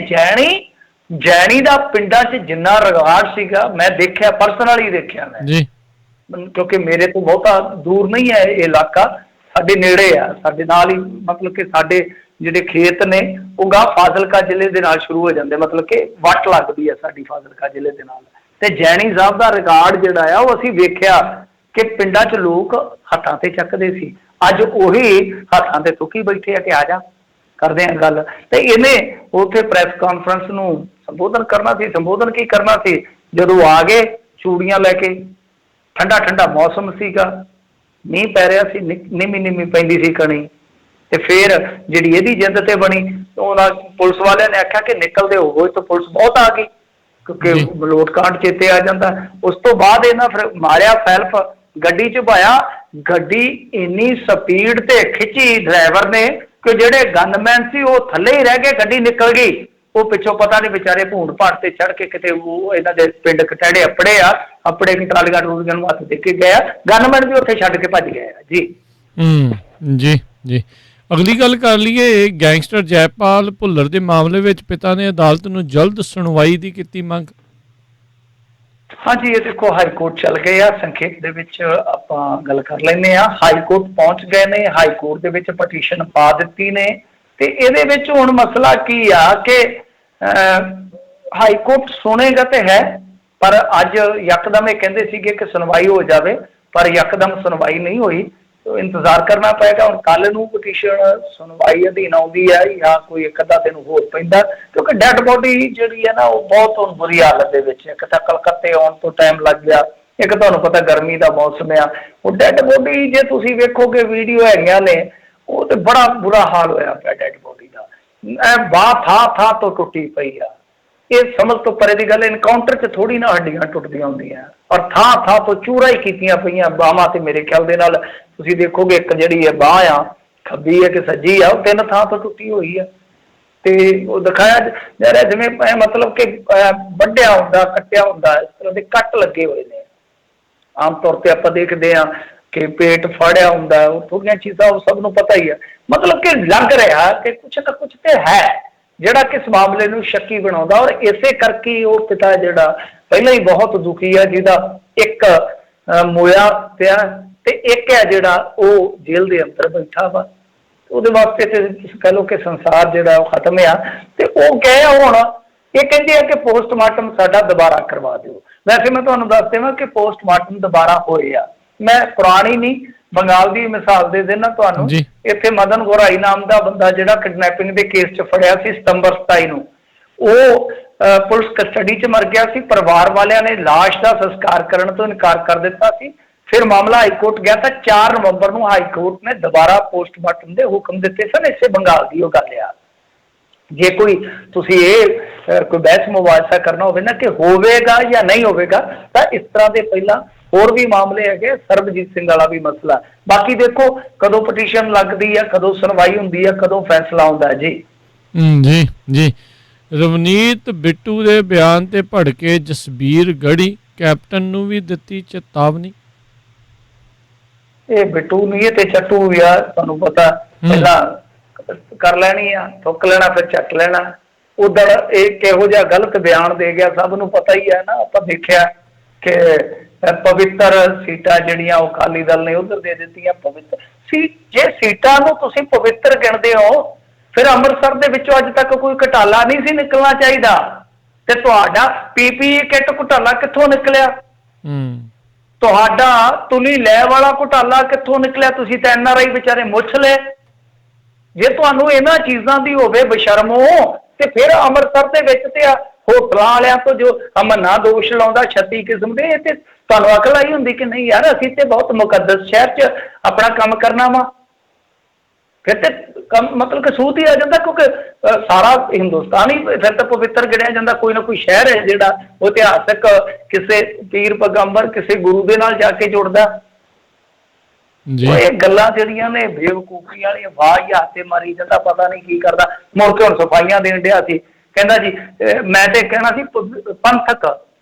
B: ਜੈਣੀ ਦਾ ਪਿੰਡਾਂ 'ਚ ਜਿੰਨਾ ਰਿਵਾਜ ਸੀਗਾ, ਮੈਂ ਦੇਖਿਆ, ਪਰਸਨਲੀ ਦੇਖਿਆ ਮੈਂ
A: ਜੀ
B: ਕਿਉਂਕਿ ਮੇਰੇ ਤੋਂ ਬਹੁਤਾ ਦੂਰ ਨਹੀਂ ਹੈ ਇਹ ਇਲਾਕਾ, ਸਾਡੇ ਨੇੜੇ ਆ, ਸਾਡੇ ਨਾਲ ਹੀ, ਮਤਲਬ ਕਿ ਸਾਡੇ ਜਿਹੜੇ ਖੇਤ ਨੇ ਉਹ ਗਾਂ ਫਾਜ਼ਿਲਕਾ ਜ਼ਿਲ੍ਹੇ ਦੇ ਨਾਲ ਸ਼ੁਰੂ ਹੋ ਜਾਂਦੇ, ਮਤਲਬ ਕਿ ਵੱਟ ਲੱਗਦੀ ਹੈ ਸਾਡੀ ਫਾਜ਼ਿਲਕਾ ਜ਼ਿਲ੍ਹੇ ਦੇ ਨਾਲ। ਤੇ ਜੈਣੀ ਸਾਹਿਬ ਦਾ ਰਿਕਾਰਡ ਜਿਹੜਾ ਆ ਉਹ ਅਸੀਂ ਵੇਖਿਆ ਕਿ ਪਿੰਡਾਂ 'ਚ ਲੋਕ ਹੱਥਾਂ ਤੇ ਚੱਕਦੇ ਸੀ, ਅੱਜ ਉਹੀ ਹੱਥਾਂ ਤੇ ਚੁੱਕੀ ਬੈਠੇ ਆ ਕਿ ਆ ਜਾ ਕਰਦੇ ਆ ਗੱਲ। ਤੇ ਇਹਨੇ ਉੱਥੇ ਪ੍ਰੈਸ ਕਾਨਫਰੰਸ ਨੂੰ ਸੰਬੋਧਨ ਕਰਨਾ ਸੀ। ਸੰਬੋਧਨ ਕੀ ਕਰਨਾ ਸੀ, ਜਦੋਂ ਆ ਗਏ ਚੂੜੀਆਂ ਲੈ ਕੇ, ਠੰਡਾ ਠੰਡਾ ਮੌਸਮ ਸੀਗਾ, ਮੀਂਹ ਪੈ ਰਿਹਾ ਸੀ, ਨਿੰਮੀ ਪੈਂਦੀ ਸੀ ਕਣੀ, ਤੇ ਫਿਰ ਜਿਹੜੀ ਇਹਦੀ ਜਿੱਦ ਤੇ ਬਣੀ, ਉਹਨਾਂ ਪੁਲਿਸ ਵਾਲਿਆਂ ਨੇ ਆਖਿਆ ਕਿ ਨਿਕਲਦੇ ਹੋਵੋ, ਤਾਂ ਪੁਲਿਸ ਬਹੁਤ ਆ ਗਈ ਕਿਉਂਕਿ ਮਲੋਟ ਕਾਂਡ ਚੇਤੇ ਆ ਜਾਂਦਾ। ਉਸ ਤੋਂ ਬਾਅਦ ਇਹਨਾਂ ਫਿਰ ਮਾਰਿਆ ਸੈਲਫ, ਗੱਡੀ 'ਚ ਪਾਇਆ, ਗੱਡੀ ਇੰਨੀ ਸਪੀਡ ਤੇ ਖਿੱਚੀ ਡਰਾਈਵਰ ਨੇ ਕਿ ਜਿਹੜੇ ਗਨਮੈਨ ਸੀ ਉਹ ਥੱਲੇ ਹੀ ਰਹਿ ਗਏ, ਗੱਡੀ ਨਿਕਲ ਗਈ। ਉਹ ਪਿੱਛੋਂ ਪਤਾ ਨਹੀਂ ਵਿਚਾਰੇ ਭੂਣ ਭਾੜ ਤੇ ਚੜ ਕੇ ਕਿਤੇ ਉਹ ਇਹਨਾਂ ਦੇ ਪਿੰਡ ਕਟੜੇ ਆਪਣੇ ਕੀ ਟਰਾਲੀਆਂ ਟਰੂਲੀਆਂ ਨੂੰ ਹੱਥ ਦੇ ਕੇ ਗਿਆ, ਗਨਮੈਨ ਵੀ ਉੱਥੇ ਛੱਡ ਕੇ ਭੱਜ ਗਏ ਆ ਜੀ।
A: ਜੀ ਜੀ ਅਗਲੀ ਗੱਲ ਕਰ ਲਈਏ, ਗੈਂਗਸਟਰ ਜੈਪਾਲ ਭੁੱਲਰ ਦੇ ਮਾਮਲੇ ਵਿੱਚ ਪਿਤਾ ਨੇ ਅਦਾਲਤ ਨੂੰ ਜਲਦ ਸੁਣਵਾਈ ਦੀ ਕੀਤੀ ਮੰਗ।
B: ਹਾਂਜੀ, ਇਹ ਦੇਖੋ ਹਾਈ ਕੋਰਟ ਚੱਲ ਗਏ ਆ, ਸੰਖੇਪ ਦੇ ਵਿੱਚ ਆਪਾਂ ਗੱਲ ਕਰ ਲੈਂਦੇ ਆ। ਹਾਈ ਕੋਰਟ ਪਹੁੰਚ ਗਏ ਨੇ, ਹਾਈ ਕੋਰਟ ਦੇ ਵਿੱਚ ਪਟੀਸ਼ਨ ਪਾ ਦਿੱਤੀ ਨੇ, ਤੇ ਇਹਦੇ ਵਿੱਚ ਹੁਣ ਮਸਲਾ ਕੀ ਆ ਕਿ ਹਾਈ ਕੋਰਟ ਸੁਣੇਗਾ ਤੇ ਹੈ, ਪਰ ਅੱਜ ਯਕਦਮ ਇਹ ਕਹਿੰਦੇ ਸੀਗੇ ਕਿ ਸੁਣਵਾਈ ਹੋ ਜਾਵੇ, ਪਰ ਯਕਦਮ ਸੁਣਵਾਈ ਨਹੀਂ ਹੋਈ। ਇੰਤਜ਼ਾਰ ਕਰਨਾ ਪਏਗਾ ਹੁਣ, ਕੱਲ ਨੂੰ ਪਟੀਸ਼ਨ ਸੁਣਵਾਈ ਅਧੀਨ ਆਉਂਦੀ ਹੈ ਜਾਂ ਕੋਈ ਇੱਕ ਅੱਧਾ ਦਿਨ ਹੋਰ ਪੈਂਦਾ, ਕਿਉਂਕਿ ਡੈਡ ਬੋਡੀ ਜਿਹੜੀ ਹੈ ਨਾ ਉਹ ਬਹੁਤ ਹੁਣ ਬੁਰੀ ਹਾਲਤ ਦੇ ਵਿੱਚ। ਇੱਕ ਤਾਂ ਕਲਕੱਤੇ ਆਉਣ ਤੋਂ ਟਾਈਮ ਲੱਗ ਗਿਆ, ਇੱਕ ਤੁਹਾਨੂੰ ਪਤਾ ਗਰਮੀ ਦਾ ਮੌਸਮ ਆ, ਉਹ ਡੈਡ ਬੋਡੀ ਜੇ ਤੁਸੀਂ ਵੇਖੋਗੇ ਵੀਡੀਓ ਹੈਗੀਆਂ ਨੇ, ਉਹ ਤੇ ਬੜਾ ਬੁਰਾ ਹਾਲ ਹੋਇਆ ਪਿਆ ਡੈਡ ਬੋਡੀ ਦਾ। ਬਾਹ ਥਾਂ ਤੋਂ ਟੁੱਟੀ ਪਈ ਆ, ਇਹ ਸਮਝ ਤੋਂ ਪਰੇ ਦੀ ਗੱਲ। ਇਨਕਾਊਂਟਰ 'ਚ ਥੋੜੀ ਨਾ ਹੱਡੀਆਂ ਟੁੱਟਦੀਆਂ ਹੁੰਦੀਆਂ, ਔਰ ਥਾਂ ਤੋਂ ਚੂਰਾ ਹੀ ਕੀਤੀਆਂ ਪਈਆਂ ਬਾਹਾਂ ਤੇ। ਮੇਰੇ ਖਿਆਲ ਦੇ ਨਾਲ ਤੁਸੀਂ ਦੇਖੋਗੇ ਇੱਕ ਜਿਹੜੀ ਹੈ ਬਾਹ ਆ, ਖੱਬੀ ਹੈ ਕਿ ਸੱਜੀ ਆ, ਉਹ 3 ਥਾਂ ਤੋਂ ਟੁੱਟੀ ਹੋਈ ਆ। ਤੇ ਉਹ ਦਿਖਾਇਆ ਜਾ ਰਿਹਾ ਜਿਵੇਂ ਮਤਲਬ ਕਿ ਵੱਢਿਆ ਹੁੰਦਾ, ਕੱਟਿਆ ਹੁੰਦਾ, ਇਸ ਤਰ੍ਹਾਂ ਦੇ ਕੱਟ ਲੱਗੇ ਹੋਏ ਨੇ। ਆਮ ਤੌਰ ਤੇ ਆਪਾਂ ਦੇਖਦੇ ਹਾਂ ਕਿ ਪੇਟ ਫਾੜਿਆ ਹੁੰਦਾ, ਉਹ ਥੋੜੀਆਂ ਚੀਜ਼ਾਂ ਉਹ ਸਭ ਨੂੰ ਪਤਾ ਹੀ ਆ। ਮਤਲਬ ਕਿ ਲੱਗ ਰਿਹਾ ਕਿ ਕੁਛ ਨਾ ਕੁਛ ਤੇ ਹੈ ਜਿਹੜਾ ਕਿ ਇਸ ਮਾਮਲੇ ਨੂੰ ਸ਼ੱਕੀ ਬਣਾਉਂਦਾ, ਔਰ ਇਸੇ ਕਰਕੇ ਉਹ ਪਿਤਾ ਜਿਹੜਾ ਪਹਿਲਾਂ ਹੀ ਬਹੁਤ ਦੁਖੀ ਆ, ਜਿਹਦਾ ਇੱਕ ਮੋਇਆ ਪਿਆ ਤੇ ਇੱਕ ਹੈ ਜਿਹੜਾ ਉਹ ਜੇਲ੍ਹ ਦੇ ਅੰਦਰ ਬੈਠਾ ਵਾ, ਉਹਦੇ ਵਾਸਤੇ ਤੇ ਕਹਿ ਲਓ ਕਿ ਸੰਸਾਰ ਜਿਹੜਾ ਉਹ ਖਤਮ ਆ। ਤੇ ਉਹ ਕਹੇ ਹੁਣ ਇਹ ਕਹਿੰਦੇ ਆ ਕਿ ਪੋਸਟਮਾਰਟਮ ਸਾਡਾ ਦੁਬਾਰਾ ਕਰਵਾ ਦਿਓ। ਵੈਸੇ ਮੈਂ ਤੁਹਾਨੂੰ ਦੱਸ ਦੇਵਾਂ ਕਿ ਪੋਸਟਮਾਰਟਮ ਦੁਬਾਰਾ ਹੋਏ ਆ, ਮੈਂ ਪੁਰਾਣੀ ਨਹੀਂ, ਬੰਗਾਲ ਦੀ ਮਿਸਾਲ ਦੇ ਦੇਣਾ ਤੁਹਾਨੂੰ। ਇੱਥੇ ਮਦਨ ਗੋਰਾਈ ਨਾਮ ਦਾ ਬੰਦਾ ਜਿਹੜਾ ਕਿਡਨੈਪਿੰਗ ਦੇ ਕੇਸ 'ਚ ਫੜਿਆ ਸੀ ਸਤੰਬਰ 27 ਨੂੰ, ਉਹ ਪੁਲਿਸ ਕਸਟਡੀ 'ਚ ਮਰ ਗਿਆ ਸੀ। ਪਰਿਵਾਰ ਵਾਲਿਆਂ ਨੇ ਲਾਸ਼ ਦਾ ਸੰਸਕਾਰ ਕਰਨ ਤੋਂ ਇਨਕਾਰ ਕਰ ਦਿੱਤਾ ਸੀ। ਫਿਰ ਮਾਮਲਾ ਹਾਈਕੋਰਟ ਗਿਆ ਤਾਂ 4 ਨਵੰਬਰ ਨੂੰ ਹਾਈਕੋਰਟ ਨੇ ਦੁਬਾਰਾ ਪੋਸਟਮਾਰਟਮ ਦੇ ਹੁਕਮ ਦਿੱਤੇ ਸਨ। ਇਸੇ ਬੰਗਾਲ ਦੀ ਉਹ ਗੱਲ ਆ। ਜੇ ਕੋਈ ਤੁਸੀਂ ਇਹ ਕੋਈ ਬਹਿਸ ਮੁਬਾਹਸਾ ਕਰਨਾ ਹੋਵੇ ਨਾ ਕਿ ਹੋਵੇਗਾ ਜਾਂ ਨਹੀਂ ਹੋਵੇਗਾ, ਤਾਂ ਇਸ ਤਰ੍ਹਾਂ ਦੇ ਪਹਿਲਾਂ ਹੋਰ ਵੀ ਮਾਮਲੇ ਹੈਗੇ, ਸਰਬਜੀਤ ਸਿੰਘ ਵਾਲਾ ਵੀ ਮਸਲਾ। ਬਾਕੀ ਦੇਖੋ ਕਦੋਂ ਪਟੀਸ਼ਨ ਲੱਗਦੀ ਹੈ, ਕਦੋਂ ਸੁਣਵਾਈ ਹੁੰਦੀ ਹੈ, ਕਦੋਂ ਫੈਸਲਾ ਹੁੰਦਾ ਜੀ।
A: ਜੀ ਰਵਨੀਤ ਬਿੱਟੂ ਦੇ ਬਿਆਨ ਤੇ ਭੜਕੇ ਜਸਬੀਰ ਗੜੀ, ਕੈਪਟਨ ਨੂੰ ਵੀ ਦਿੱਤੀ ਚੇਤਾਵਨੀ। ਇਹ
B: ਬਿੱਟੂ ਨਹੀਂ, ਇਹ ਤੇ ਚੱਟੂ ਵੀ ਆ, ਤੁਹਾਨੂੰ ਪਤਾ ਪਹਿਲਾਂ ਕਰ ਲੈਣੀ ਆ, ਥੁੱਕ ਲੈਣਾ, ਫਿਰ ਚੱਟ ਲੈਣਾ। ਉਧਰ ਇਹ ਕਿਹੋ ਜਿਹਾ ਗਲਤ ਬਿਆਨ ਦੇ ਗਿਆ ਸਭ ਨੂੰ ਪਤਾ ਹੀ ਹੈ ਨਾ। ਆਪਾਂ ਦੇਖਿਆ ਕਿ ਪਵਿੱਤਰ ਸੀਟਾਂ ਜਿਹੜੀਆਂ ਉਹ ਅਕਾਲੀ ਦਲ ਨੇ ਉਧਰ ਦੇ ਦਿੱਤੀਆਂ। ਪਵਿੱਤਰ ਜੇ ਸੀਟਾਂ ਨੂੰ ਤੁਸੀਂ ਪਵਿੱਤਰ ਗਿਣਦੇ ਹੋ, ਫਿਰ ਅੰਮ੍ਰਿਤਸਰ ਦੇ ਵਿੱਚੋਂ ਅੱਜ ਤੱਕ ਕੋਈ ਘੁਟਾਲਾ ਨਹੀਂ ਸੀ ਨਿਕਲਣਾ ਚਾਹੀਦਾ, ਤੇ ਤੁਹਾਡਾ PPE ਕਿੱਟ ਘੁਟਾਲਾ ਕਿੱਥੋਂ ਨਿਕਲਿਆ? ਤੁਹਾਡਾ ਤੁਲੀ ਲੈ ਵਾਲਾ ਘੁਟਾਲਾ ਕਿੱਥੋਂ ਨਿਕਲਿਆ? ਤੁਸੀਂ ਤਾਂ NRI ਵਿਚਾਰੇ ਮੁੱਛ ਲਏ। ਜੇ ਤੁਹਾਨੂੰ ਇਹਨਾਂ ਚੀਜ਼ਾਂ ਦੀ ਹੋਵੇ ਬਸ਼ਰਮੋ, ਤੇ ਫਿਰ ਅੰਮ੍ਰਿਤਸਰ ਦੇ ਵਿੱਚ ਤੇ ਹੋਟਲਾਂ ਵਾਲਿਆਂ ਤੋਂ ਜੋ ਅਮਨਾ ਦੋਸ਼ ਲਾਉਂਦਾ 36 ਕਿਸਮ ਦੇ, ਤੇ ਤੁਹਾਨੂੰ ਅਕਲ ਆਈ ਹੁੰਦੀ ਕਿ ਨਹੀਂ ਯਾਰ ਅਸੀਂ ਤੇ ਬਹੁਤ ਮੁਕੱਦਸ ਸ਼ਹਿਰ 'ਚ ਆਪਣਾ ਕੰਮ ਕਰਨਾ ਵਾ। ਫਿਰ ਤੇ ਮਤਲਬ ਕਿ ਸੂਤ ਹੀ ਆ ਜਾਂਦਾ, ਕਿਉਂਕਿ ਸਾਰਾ ਹਿੰਦੁਸਤਾਨ ਹੀ ਫਿਰ ਤਾਂ ਪਵਿੱਤਰ ਗਿਣਿਆ ਜਾਂਦਾ। ਕੋਈ ਨਾ ਕੋਈ ਸ਼ਹਿਰ ਹੈ ਜਿਹੜਾ ਉਹ ਇਤਿਹਾਸਕ ਕਿਸੇ ਪੀਰ ਪੈਗੰਬਰ ਕਿਸੇ ਗੁਰੂ ਦੇ ਨਾਲ ਜਾ ਕੇ ਜੁੜਦਾ।
A: ਜੀ
B: ਉਹ ਇਹ ਗੱਲਾਂ ਜਿਹੜੀਆਂ ਨੇ ਬੇਵਕੂਫੀ ਵਾਲੀਆਂ, ਵਾਹ ਹੀ ਹੱਥੇ ਮਾਰੀ ਜਾਂਦਾ, ਪਤਾ ਨਹੀਂ ਕੀ ਕਰਦਾ। ਮੁੜ ਕੇ ਹੁਣ ਸਫਾਈਆਂ ਦੇਣ ਡਿਆ ਸੀ, ਕਹਿੰਦਾ ਜੀ ਮੈਂ ਤੇ ਕਹਿਣਾ ਸੀ ਪੰਥਕ,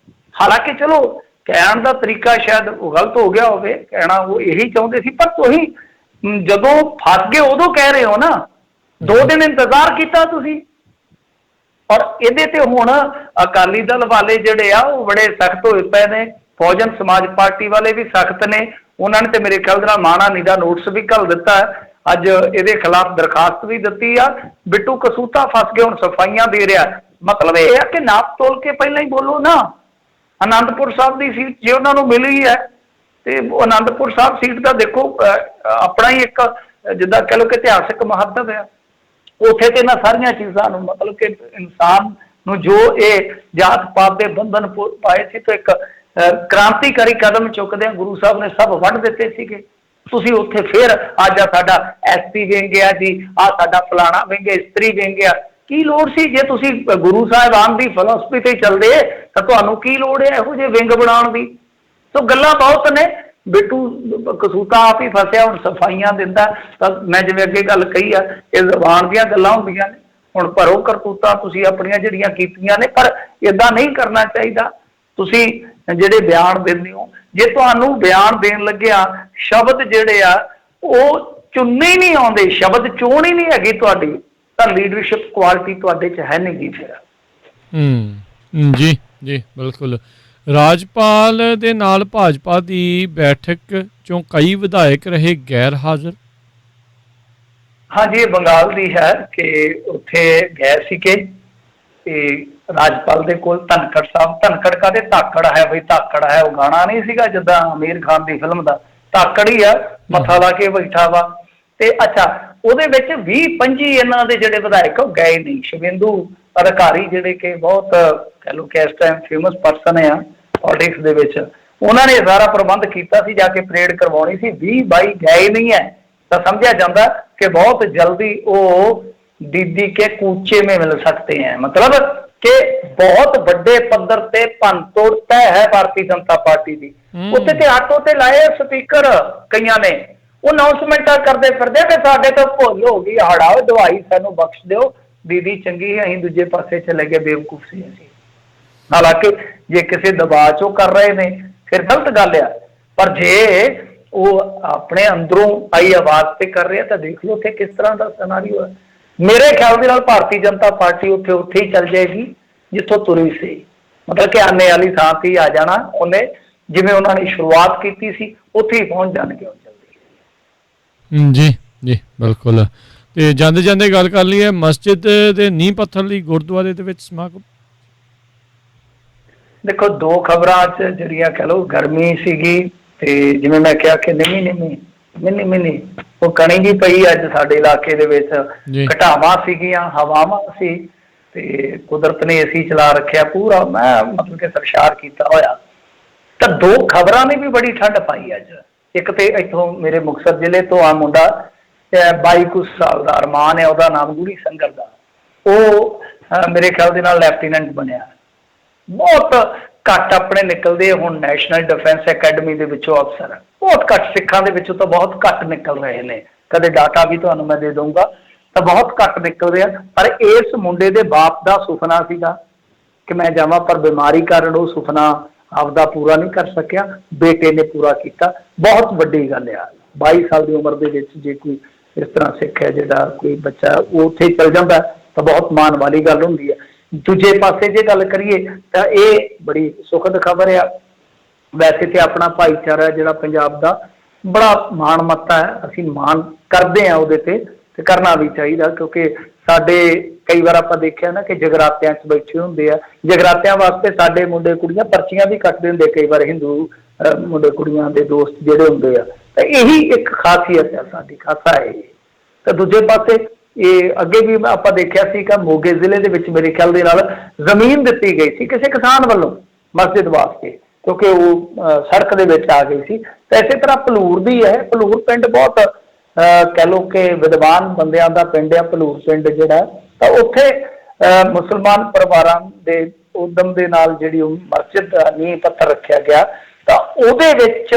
B: ਹਾਲਾਂਕਿ ਚਲੋ ਕਹਿਣ ਦਾ ਤਰੀਕਾ ਸ਼ਾਇਦ ਉਹ ਗਲਤ ਹੋ ਗਿਆ ਹੋਵੇ, ਕਹਿਣਾ ਉਹ ਇਹੀ ਚਾਹੁੰਦੇ ਸੀ, ਪਰ ਤੁਸੀਂ ਜਦੋਂ ਫਸ ਗਏ ਉਦੋਂ ਕਹਿ ਰਹੇ ਹੋ ਨਾ, 2 ਦਿਨ ਇੰਤਜ਼ਾਰ ਕੀਤਾ ਤੁਸੀਂ। ਔਰ ਇਹਦੇ ਤੇ ਹੁਣ ਅਕਾਲੀ ਦਲ ਵਾਲੇ ਜਿਹੜੇ ਆ ਉਹ ਬੜੇ ਸਖਤ ਹੋਏ ਪਏ ਨੇ, ਬਹੁਜਨ ਸਮਾਜ ਪਾਰਟੀ ਵਾਲੇ ਵੀ ਸਖਤ ਨੇ, ਉਹਨਾਂ ਨੇ ਤੇ ਮੇਰੇ ਖਿਆਲ ਦੇ ਨਾਲ ਮਾਣਹਾਨੀ ਦਾ ਨੋਟਿਸ ਵੀ ਘੱਲ ਦਿੱਤਾ ਹੈ, ਅੱਜ ਇਹਦੇ ਖਿਲਾਫ ਦਰਖਾਸਤ ਵੀ ਦਿੱਤੀ ਆ। ਬਿੱਟੂ ਕਸੂਤਾ ਫਸ ਕੇ ਹੁਣ ਸਫਾਈਆਂ ਦੇ ਰਿਹਾ, ਮਤਲਬ ਇਹ ਆ ਕਿ ਨਾਪ ਤੋਲ ਕੇ ਪਹਿਲਾਂ ਹੀ ਬੋਲੋ ਨਾ। ਆਨੰਦਪੁਰ ਸਾਹਿਬ ਦੀ ਸੀਟ ਜੇ ਉਹਨਾਂ ਨੂੰ ਮਿਲੀ ਹੈ ਤੇ ਆਨੰਦਪੁਰ ਸਾਹਿਬ ਸੀਟ ਦਾ ਦੇਖੋ ਆਪਣਾ ਹੀ ਇੱਕ ਜਿੱਦਾਂ ਕਹਿ ਲਓ ਕਿ ਇਤਿਹਾਸਿਕ ਮਹੱਤਵ ਆ, ਉੱਥੇ ਤੇ ਇਹਨਾਂ ਸਾਰੀਆਂ ਚੀਜ਼ਾਂ ਨੂੰ ਮਤਲਬ ਕਿ ਇਨਸਾਨ ਨੂੰ ਜੋ ਇਹ ਜਾਤ ਪਾਤ ਦੇ ਬੰਧਨ ਪਾਏ ਸੀ ਤੇ ਇੱਕ ਕ੍ਰਾਂਤੀਕਾਰੀ ਕਦਮ ਚੁੱਕਦਿਆਂ ਗੁਰੂ ਸਾਹਿਬ ਨੇ ਸਭ ਵੱਢ ਦਿੱਤੇ ਸੀਗੇ। ਤੁਸੀਂ ਉੱਥੇ ਫਿਰ ਅੱਜ ਆ ਸਾਡਾ ਐਸਪੀ ਵਿੰਗ ਆ ਜੀ, ਆ ਸਾਡਾ ਫਲਾਣਾ ਵਿੰਗ, ਇਸਤਰੀ ਵਿੰਗ ਆ, ਕੀ ਲੋੜ ਸੀ? ਜੇ ਤੁਸੀਂ ਗੁਰੂ ਸਾਹਿਬਾਨ ਦੀ ਫਿਲਾਸਫੀ ਤੇ ਚੱਲਦੇ ਤਾਂ ਤੁਹਾਨੂੰ ਕੀ ਲੋੜ ਹੈ ਇਹੋ ਜਿਹੇ ਵਿੰਗ ਬਣਾਉਣ ਦੀ? ਸੋ ਗੱਲਾਂ ਬਹੁਤ ਨੇ। ਬਿੱਟੂ ਕਸੂਤਾ ਆਪ ਹੀ ਫਸਿਆ, ਹੁਣ ਸਫਾਈਆਂ ਦਿੰਦਾ। ਤਾਂ ਮੈਂ ਜਿਵੇਂ ਅੱਗੇ ਗੱਲ ਕਹੀ ਆ, ਇਹ ਜ਼ਬਾਨ ਦੀਆਂ ਗੱਲਾਂ ਹੁੰਦੀਆਂ ਨੇ, ਹੁਣ ਭਰੋ ਕਰਤੂਤਾਂ ਤੁਸੀਂ ਆਪਣੀਆਂ ਜਿਹੜੀਆਂ ਕੀਤੀਆਂ ਨੇ, ਪਰ ਇੱਦਾਂ ਨਹੀਂ ਕਰਨਾ ਚਾਹੀਦਾ। ਤੁਸੀਂ ਜਿਹੜੇ ਬਿਆਨ ਦਿੰਦੇ ਹੋ, ਜੇ ਤੁਹਾਨੂੰ ਬਿਆਨ ਦੇਣ ਲੱਗਿਆ ਸ਼ਬਦ ਜਿਹੜੇ ਆ ਉਹ ਚੁਣਨੇ ਨਹੀਂ ਆਉਂਦੇ, ਸ਼ਬਦ ਚੋਣ ਹੀ ਨਹੀਂ ਹੈਗੀ ਤੁਹਾਡੀ, ਤਾਂ ਲੀਡਰਸ਼ਿਪ ਕੁਆਲਿਟੀ ਤੁਹਾਡੇ 'ਚ ਹੈ ਨਹੀਂ ਗੀ ਫਿਰ।
A: ਜੀ ਜੀ ਬਿਲਕੁਲ। ਰਾਜਪਾਲ ਦੇ ਨਾਲ ਭਾਜਪਾ ਦੀ ਬੈਠਕ 'ਚੋਂ ਕਈ ਵਿਧਾਇਕ ਰਹੇ ਗੈਰ ਹਾਜ਼ਰ।
B: ਹਾਂਜੀ, ਇਹ ਬੰਗਾਲ ਦੀ ਹੈ ਕਿ ਉੱਥੇ ਗਏ ਸੀਗੇ ਤੇ ਰਾਜਪਾਲ ਦੇ ਕੋਲ ਧਨਖੜ ਸਾਹਿਬ, ਧਨਖੜ ਕਾਹਦੇ ਧਾਕੜ ਹੈ ਬਈ, ਧਾਕੜ ਹੈ ਉਹ ਗਾਣਾ ਨਹੀਂ ਸੀਗਾ ਜਿੱਦਾਂ ਆਮੀਰ ਖਾਨ ਦੀ ਫਿਲਮ ਦਾ, ਧਾਕੜ ਹੀ ਆ, ਮੱਥਾ ਲਾ ਕੇ ਬੈਠਾ ਵਾ। ਤੇ ਅੱਛਾ, ਉਹਦੇ ਵਿੱਚ 20-25 ਇਹਨਾਂ ਦੇ ਜਿਹੜੇ ਵਿਧਾਇਕ ਉਹ ਗਏ ਨਹੀਂ। ਸ਼ਿਵਿੰਦੂ ਅਧਿਕਾਰੀ ਜਿਹੜੇ ਕਿ ਬਹੁਤ ਕਹਿ ਲਓ ਕਿ ਇਸ ਟਾਈਮ ਫੇਮਸ ਪਰਸਨ ਆ ਪੋਲਿਟਿਕਸ ਦੇ ਵਿੱਚ, ਉਹਨਾਂ ਨੇ ਸਾਰਾ ਪ੍ਰਬੰਧ ਕੀਤਾ ਸੀ, ਜਾ ਕੇ ਪਰੇਡ ਕਰਵਾਉਣੀ ਸੀ, 20-22 ਗਏ ਨਹੀਂ ਹੈ। ਤਾਂ ਸਮਝਿਆ ਜਾਂਦਾ ਕਿ ਬਹੁਤ ਜਲਦੀ ਉਹ दीदी के कूचे में मिल सकते हैं, मतलब कि बहुत बड़े पद्धर ते भनतोड़ तय है भारतीय जनता पार्टी की। उत्ते ते आटो ते लाए स्पीकर कईयां ने, वो अनाउंसमेंट करते फिरदे कि साडे तो भुल हो गई, हड़ाओ दवाई सानू बख्श दिओ, दीदी चंगी है, असीं दूजे पासे चले गए, बेवकूफ सी असीं। हालांकि जे किसी दबाव चो कर रहे ने फिर गलत गल आ, पर जे वो अपने अंदरों आई आवाज से कर रहे हैं तो देख लो उत्थे किस तरह का सिनारियो है। मेरे ख्याल ਦੇ ਨਾਲ ਭਾਰਤੀ ਜਨਤਾ ਪਾਰਟੀ ਉੱਥੇ ਹੀ ਚੱਲ ਜਾਏਗੀ ਜਿੱਥੋਂ ਤੁਰੀ ਸੀ, ਮਤਲਬ ਕਿ ਆਨੇ ਵਾਲੀ ਥਾਂ ਤੇ ਆ ਜਾਣਾ ਉਹਨੇ, ਜਿਵੇਂ ਉਹਨਾਂ ਨੇ ਸ਼ੁਰੂਆਤ ਕੀਤੀ ਸੀ ਉੱਥੇ ਹੀ ਪਹੁੰਚ ਜਾਣਗੇ ਉਹ ਜਲਦੀ।
A: ਜੀ ਜੀ ਬਿਲਕੁਲ। ਤੇ ਜਾਂਦੇ ਜਾਂਦੇ ਗੱਲ ਕਰ ਲਈਏ ਮਸਜਿਦ ਦੇ ਨੀਂਹ ਪੱਥਰ ਲਈ ਗੁਰਦੁਆਰੇ ਦੇ ਵਿੱਚ ਸਮਾਗਮ।
B: ਦੇਖੋ, 2 ਖਬਰਾਂ 'ਚ ਜਿਹੜੀਆਂ ਕਹਿ ਲਓ ਗਰਮੀ ਸੀਗੀ ਤੇ ਜਿਵੇਂ ਮੈਂ ਕਿਹਾ ਕਿ ਮਿੰਨੀ ਉਹ ਕਣੀ ਜੀ ਪਈ ਅੱਜ ਸਾਡੇ ਇਲਾਕੇ ਦੇ ਵਿੱਚ, ਘਟਾਵਾਂ ਸੀਗੀਆਂ, ਹਵਾਵਾਂ ਸੀ ਤੇ ਕੁਦਰਤ ਨੇ ਏਸੀ ਚਲਾ ਰੱਖਿਆ ਪੂਰਾ, ਮੈਂ ਮਤਲਬ ਕਿ ਸਰਸ਼ਾਰ ਕੀਤਾ ਹੋਇਆ। ਤਾਂ 2 ਖਬਰਾਂ ਨੇ ਵੀ ਬੜੀ ਠੰਡ ਪਾਈ ਅੱਜ। ਇੱਕ ਤੇ ਇੱਥੋਂ ਮੇਰੇ ਮੁਕਤਸਰ ਜ਼ਿਲ੍ਹੇ ਤੋਂ ਆ ਮੁੰਡਾ 22 ਕੁ ਸਾਲ ਦਾ ਅਰਮਾਨ ਹੈ ਉਹਦਾ ਨਾਮ, ਗੁਰੀ ਸੰਗਰ ਦਾ, ਉਹ ਮੇਰੇ ਖਿਆਲ ਦੇ ਨਾਲ ਲੈਫਟੀਨੈਂਟ ਬਣਿਆ। ਬਹੁਤ ਘੱਟ ਆਪਣੇ ਨਿਕਲਦੇ ਹੁਣ ਨੈਸ਼ਨਲ ਡਿਫੈਂਸ ਅਕੈਡਮੀ ਦੇ ਵਿੱਚੋਂ ਅਫਸਰ, ਬਹੁਤ ਘੱਟ ਸਿੱਖਾਂ ਦੇ ਵਿੱਚੋਂ ਤਾਂ ਬਹੁਤ ਘੱਟ ਨਿਕਲ ਰਹੇ ਨੇ, ਕਦੇ ਡਾਟਾ ਵੀ ਤੁਹਾਨੂੰ ਮੈਂ ਦੇ ਦਊਂਗਾ, ਤਾਂ ਬਹੁਤ ਘੱਟ ਨਿਕਲ ਰਹੇ ਆ। ਪਰ ਇਸ ਮੁੰਡੇ ਦੇ ਬਾਪ ਦਾ ਸੁਪਨਾ ਸੀਗਾ ਕਿ ਮੈਂ ਜਾਵਾਂ, ਪਰ ਬਿਮਾਰੀ ਕਾਰਨ ਉਹ ਸੁਪਨਾ ਆਪਦਾ ਪੂਰਾ ਨਹੀਂ ਕਰ ਸਕਿਆ, ਬੇਟੇ ਨੇ ਪੂਰਾ ਕੀਤਾ। ਬਹੁਤ ਵੱਡੀ ਗੱਲ ਆ, 22 ਸਾਲ ਦੀ ਉਮਰ ਦੇ ਵਿੱਚ ਜੇ ਕੋਈ ਇਸ ਤਰ੍ਹਾਂ ਸਿੱਖ ਹੈ ਜਿਹੜਾ ਕੋਈ ਬੱਚਾ ਉਹ ਉੱਥੇ ਚਲ ਜਾਂਦਾ ਤਾਂ ਬਹੁਤ ਮਾਣ ਵਾਲੀ ਗੱਲ ਹੁੰਦੀ ਹੈ। ਦੂਜੇ ਪਾਸੇ ਜੇ ਗੱਲ ਕਰੀਏ ਤਾਂ ਇਹ ਬੜੀ ਸੁਖਦ ਖਬਰ ਆ। ਵੈਸੇ ਤੇ ਆਪਣਾ ਭਾਈਚਾਰਾ ਜਿਹੜਾ ਪੰਜਾਬ ਦਾ ਬੜਾ ਮਾਣ ਮੱਤਾ ਹੈ, ਅਸੀਂ ਮਾਣ ਕਰਦੇ ਹਾਂ ਉਹਦੇ ਤੇ ਕਰਨਾ ਵੀ ਚਾਹੀਦਾ, ਕਿਉਂਕਿ ਸਾਡੇ ਕਈ ਵਾਰ ਆਪਾਂ ਦੇਖਿਆ ਨਾ ਕਿ ਜਗਰਾਤਿਆਂ 'ਚ ਬੈਠੇ ਹੁੰਦੇ ਆ, ਜਗਰਾਤਿਆਂ ਵਾਸਤੇ ਸਾਡੇ ਮੁੰਡੇ ਕੁੜੀਆਂ ਪਰਚੀਆਂ ਵੀ ਕੱਟਦੇ ਹੁੰਦੇ ਕਈ ਵਾਰ, ਹਿੰਦੂ ਮੁੰਡੇ ਕੁੜੀਆਂ ਦੇ ਦੋਸਤ ਜਿਹੜੇ ਹੁੰਦੇ ਆ। ਤਾਂ ਇਹੀ ਇੱਕ ਖਾਸੀਅਤ ਹੈ ਸਾਡੀ, ਖਾਸਾ ਹੈ। ਤਾਂ ਦੂਜੇ ਪਾਸੇ ਇਹ ਅੱਗੇ ਵੀ ਆਪਾਂ ਦੇਖਿਆ ਸੀ ਕਿ ਮੋਗੇ ਜ਼ਿਲ੍ਹੇ ਦੇ ਵਿੱਚ ਮੇਰੇ ਖਿਆਲ ਦੇ ਨਾਲ ਜ਼ਮੀਨ ਦਿੱਤੀ ਗਈ ਸੀ ਕਿਸੇ ਕਿਸਾਨ ਵੱਲੋਂ ਮਸਜਿਦ ਵਾਸਤੇ, ਕਿਉਂਕਿ ਉਹ ਸੜਕ ਦੇ ਵਿੱਚ ਆ ਗਈ ਸੀ। ਤਾਂ ਇਸੇ ਤਰ੍ਹਾਂ ਭਲੂਰ ਦੀ ਹੈ, ਭਲੂਰ ਪਿੰਡ ਬਹੁਤ ਕਹਿ ਲਓ ਕਿ ਵਿਦਵਾਨ ਬੰਦਿਆਂ ਦਾ ਪਿੰਡ ਆ ਭਲੂਰ ਪਿੰਡ ਜਿਹੜਾ, ਤਾਂ ਉੱਥੇ ਮੁਸਲਮਾਨ ਪਰਿਵਾਰਾਂ ਦੇ ਉਦਮ ਦੇ ਨਾਲ ਜਿਹੜੀ ਉਹ ਮਸਜਿਦ ਦਾ ਨੀਂਹ ਪੱਥਰ ਰੱਖਿਆ ਗਿਆ। ਤਾਂ ਉਹਦੇ ਵਿੱਚ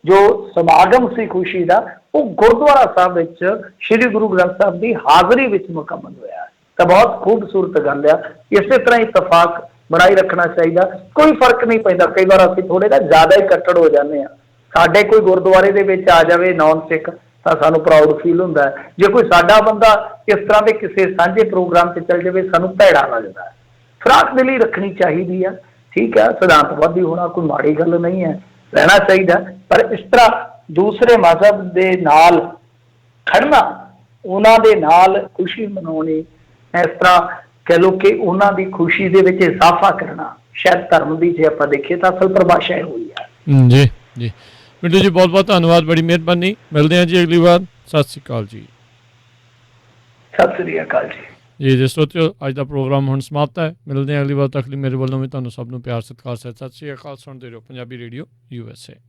B: ਜੋ ਸਮਾਗਮ ਸੀ ਖੁਸ਼ੀ ਦਾ ਉਹ ਗੁਰਦੁਆਰਾ ਸਾਹਿਬ ਵਿੱਚ ਸ੍ਰੀ ਗੁਰੂ ਗ੍ਰੰਥ ਸਾਹਿਬ ਦੀ ਹਾਜ਼ਰੀ ਵਿੱਚ ਮੁਕੰਮਲ ਹੋਇਆ। ਤਾਂ ਬਹੁਤ ਖੂਬਸੂਰਤ ਗੱਲ ਆ। ਇਸੇ ਤਰ੍ਹਾਂ ਇਤਫਾਕ ਬਣਾਈ ਰੱਖਣਾ ਚਾਹੀਦਾ, ਕੋਈ ਫਰਕ ਨਹੀਂ ਪੈਂਦਾ। ਕਈ ਵਾਰ ਅਸੀਂ ਥੋੜੇ ਜਿਹਾ ਜ਼ਿਆਦਾ ਹੀ ਕੱਟੜ ਹੋ ਜਾਂਦੇ ਹਾਂ। ਸਾਡੇ ਕੋਈ ਗੁਰਦੁਆਰੇ ਦੇ ਵਿੱਚ ਆ ਜਾਵੇ ਨੌਨ ਸਿੱਖ ਤਾਂ ਸਾਨੂੰ ਪ੍ਰਾਊਡ ਫੀਲ ਹੁੰਦਾ ਹੈ। ਜੇ ਕੋਈ ਸਾਡਾ ਬੰਦਾ ਇਸ ਤਰ੍ਹਾਂ ਦੇ ਕਿਸੇ ਸਾਂਝੇ ਪ੍ਰੋਗਰਾਮ ਤੇ ਚੱਲ ਜਾਵੇ ਸਾਨੂੰ ਭੈੜਾ ਲੱਗਦਾ ਹੈ। ਫਰਾਕ ਦਿਲੀ ਰੱਖਣੀ ਚਾਹੀਦੀ ਆ, ਠੀਕ ਹੈ, ਸਿਧਾਂਤਵਾਦੀ ਹੋਣਾ ਕੋਈ ਮਾੜੀ ਗੱਲ ਨਹੀਂ ਹੈ, ਰਹਿਣਾ ਚਾਹੀਦਾ। ਪਰ ਇਸ ਤਰ੍ਹਾਂ ਦੂਸਰੇ ਮਜ਼ਹਬ ਦੇ ਨਾਲ ਖੜਨਾ, ਉਹਨਾਂ ਦੇ ਨਾਲ ਖੁਸ਼ੀ ਮਨਾਉਣੀ, ਇਸ ਤਰ੍ਹਾਂ ਕਹਿ ਲਓ ਕਿ ਉਹਨਾਂ ਦੀ ਖੁਸ਼ੀ ਦੇ ਵਿੱਚ ਇਜ਼ਾਫਾ ਕਰਨਾ, ਸ਼ਾਇਦ ਧਰਮ ਦੀ ਜੇ ਆਪਾਂ ਦੇਖੀਏ ਤਾਂ ਅਸਲ ਪਰਿਭਾਸ਼ਾ ਇਹ ਹੋਈ ਹੈ।
A: ਜੀ ਜੀ ਮਿੰਟੂ ਜੀ, ਬਹੁਤ ਬਹੁਤ ਧੰਨਵਾਦ, ਬੜੀ ਮਿਹਰਬਾਨੀ। ਮਿਲਦੇ ਹਾਂ ਜੀ ਅਗਲੀ ਵਾਰ। ਸਤਿ ਸ਼੍ਰੀ ਅਕਾਲ ਜੀ।
B: ਸਤਿ ਸ੍ਰੀ ਅਕਾਲ ਜੀ।
A: ਜੀ ਦੋਸਤੋ, ਅੱਜ ਦਾ ਪ੍ਰੋਗਰਾਮ ਹੁਣ ਸਮਾਪਤ ਹੈ। ਮਿਲਦੇ ਹਾਂ ਅਗਲੀ ਵਾਰ। ਤੱਕ ਲਈ ਮੇਰੇ ਵੱਲੋਂ ਵੀ ਤੁਹਾਨੂੰ ਸਭ ਨੂੰ ਪਿਆਰ ਸਤਿਕਾਰ ਸਤਿ ਸ਼੍ਰੀ ਅਕਾਲ। ਸੁਣਦੇ ਰਹੋ ਪੰਜਾਬੀ ਰੇਡੀਓ USA।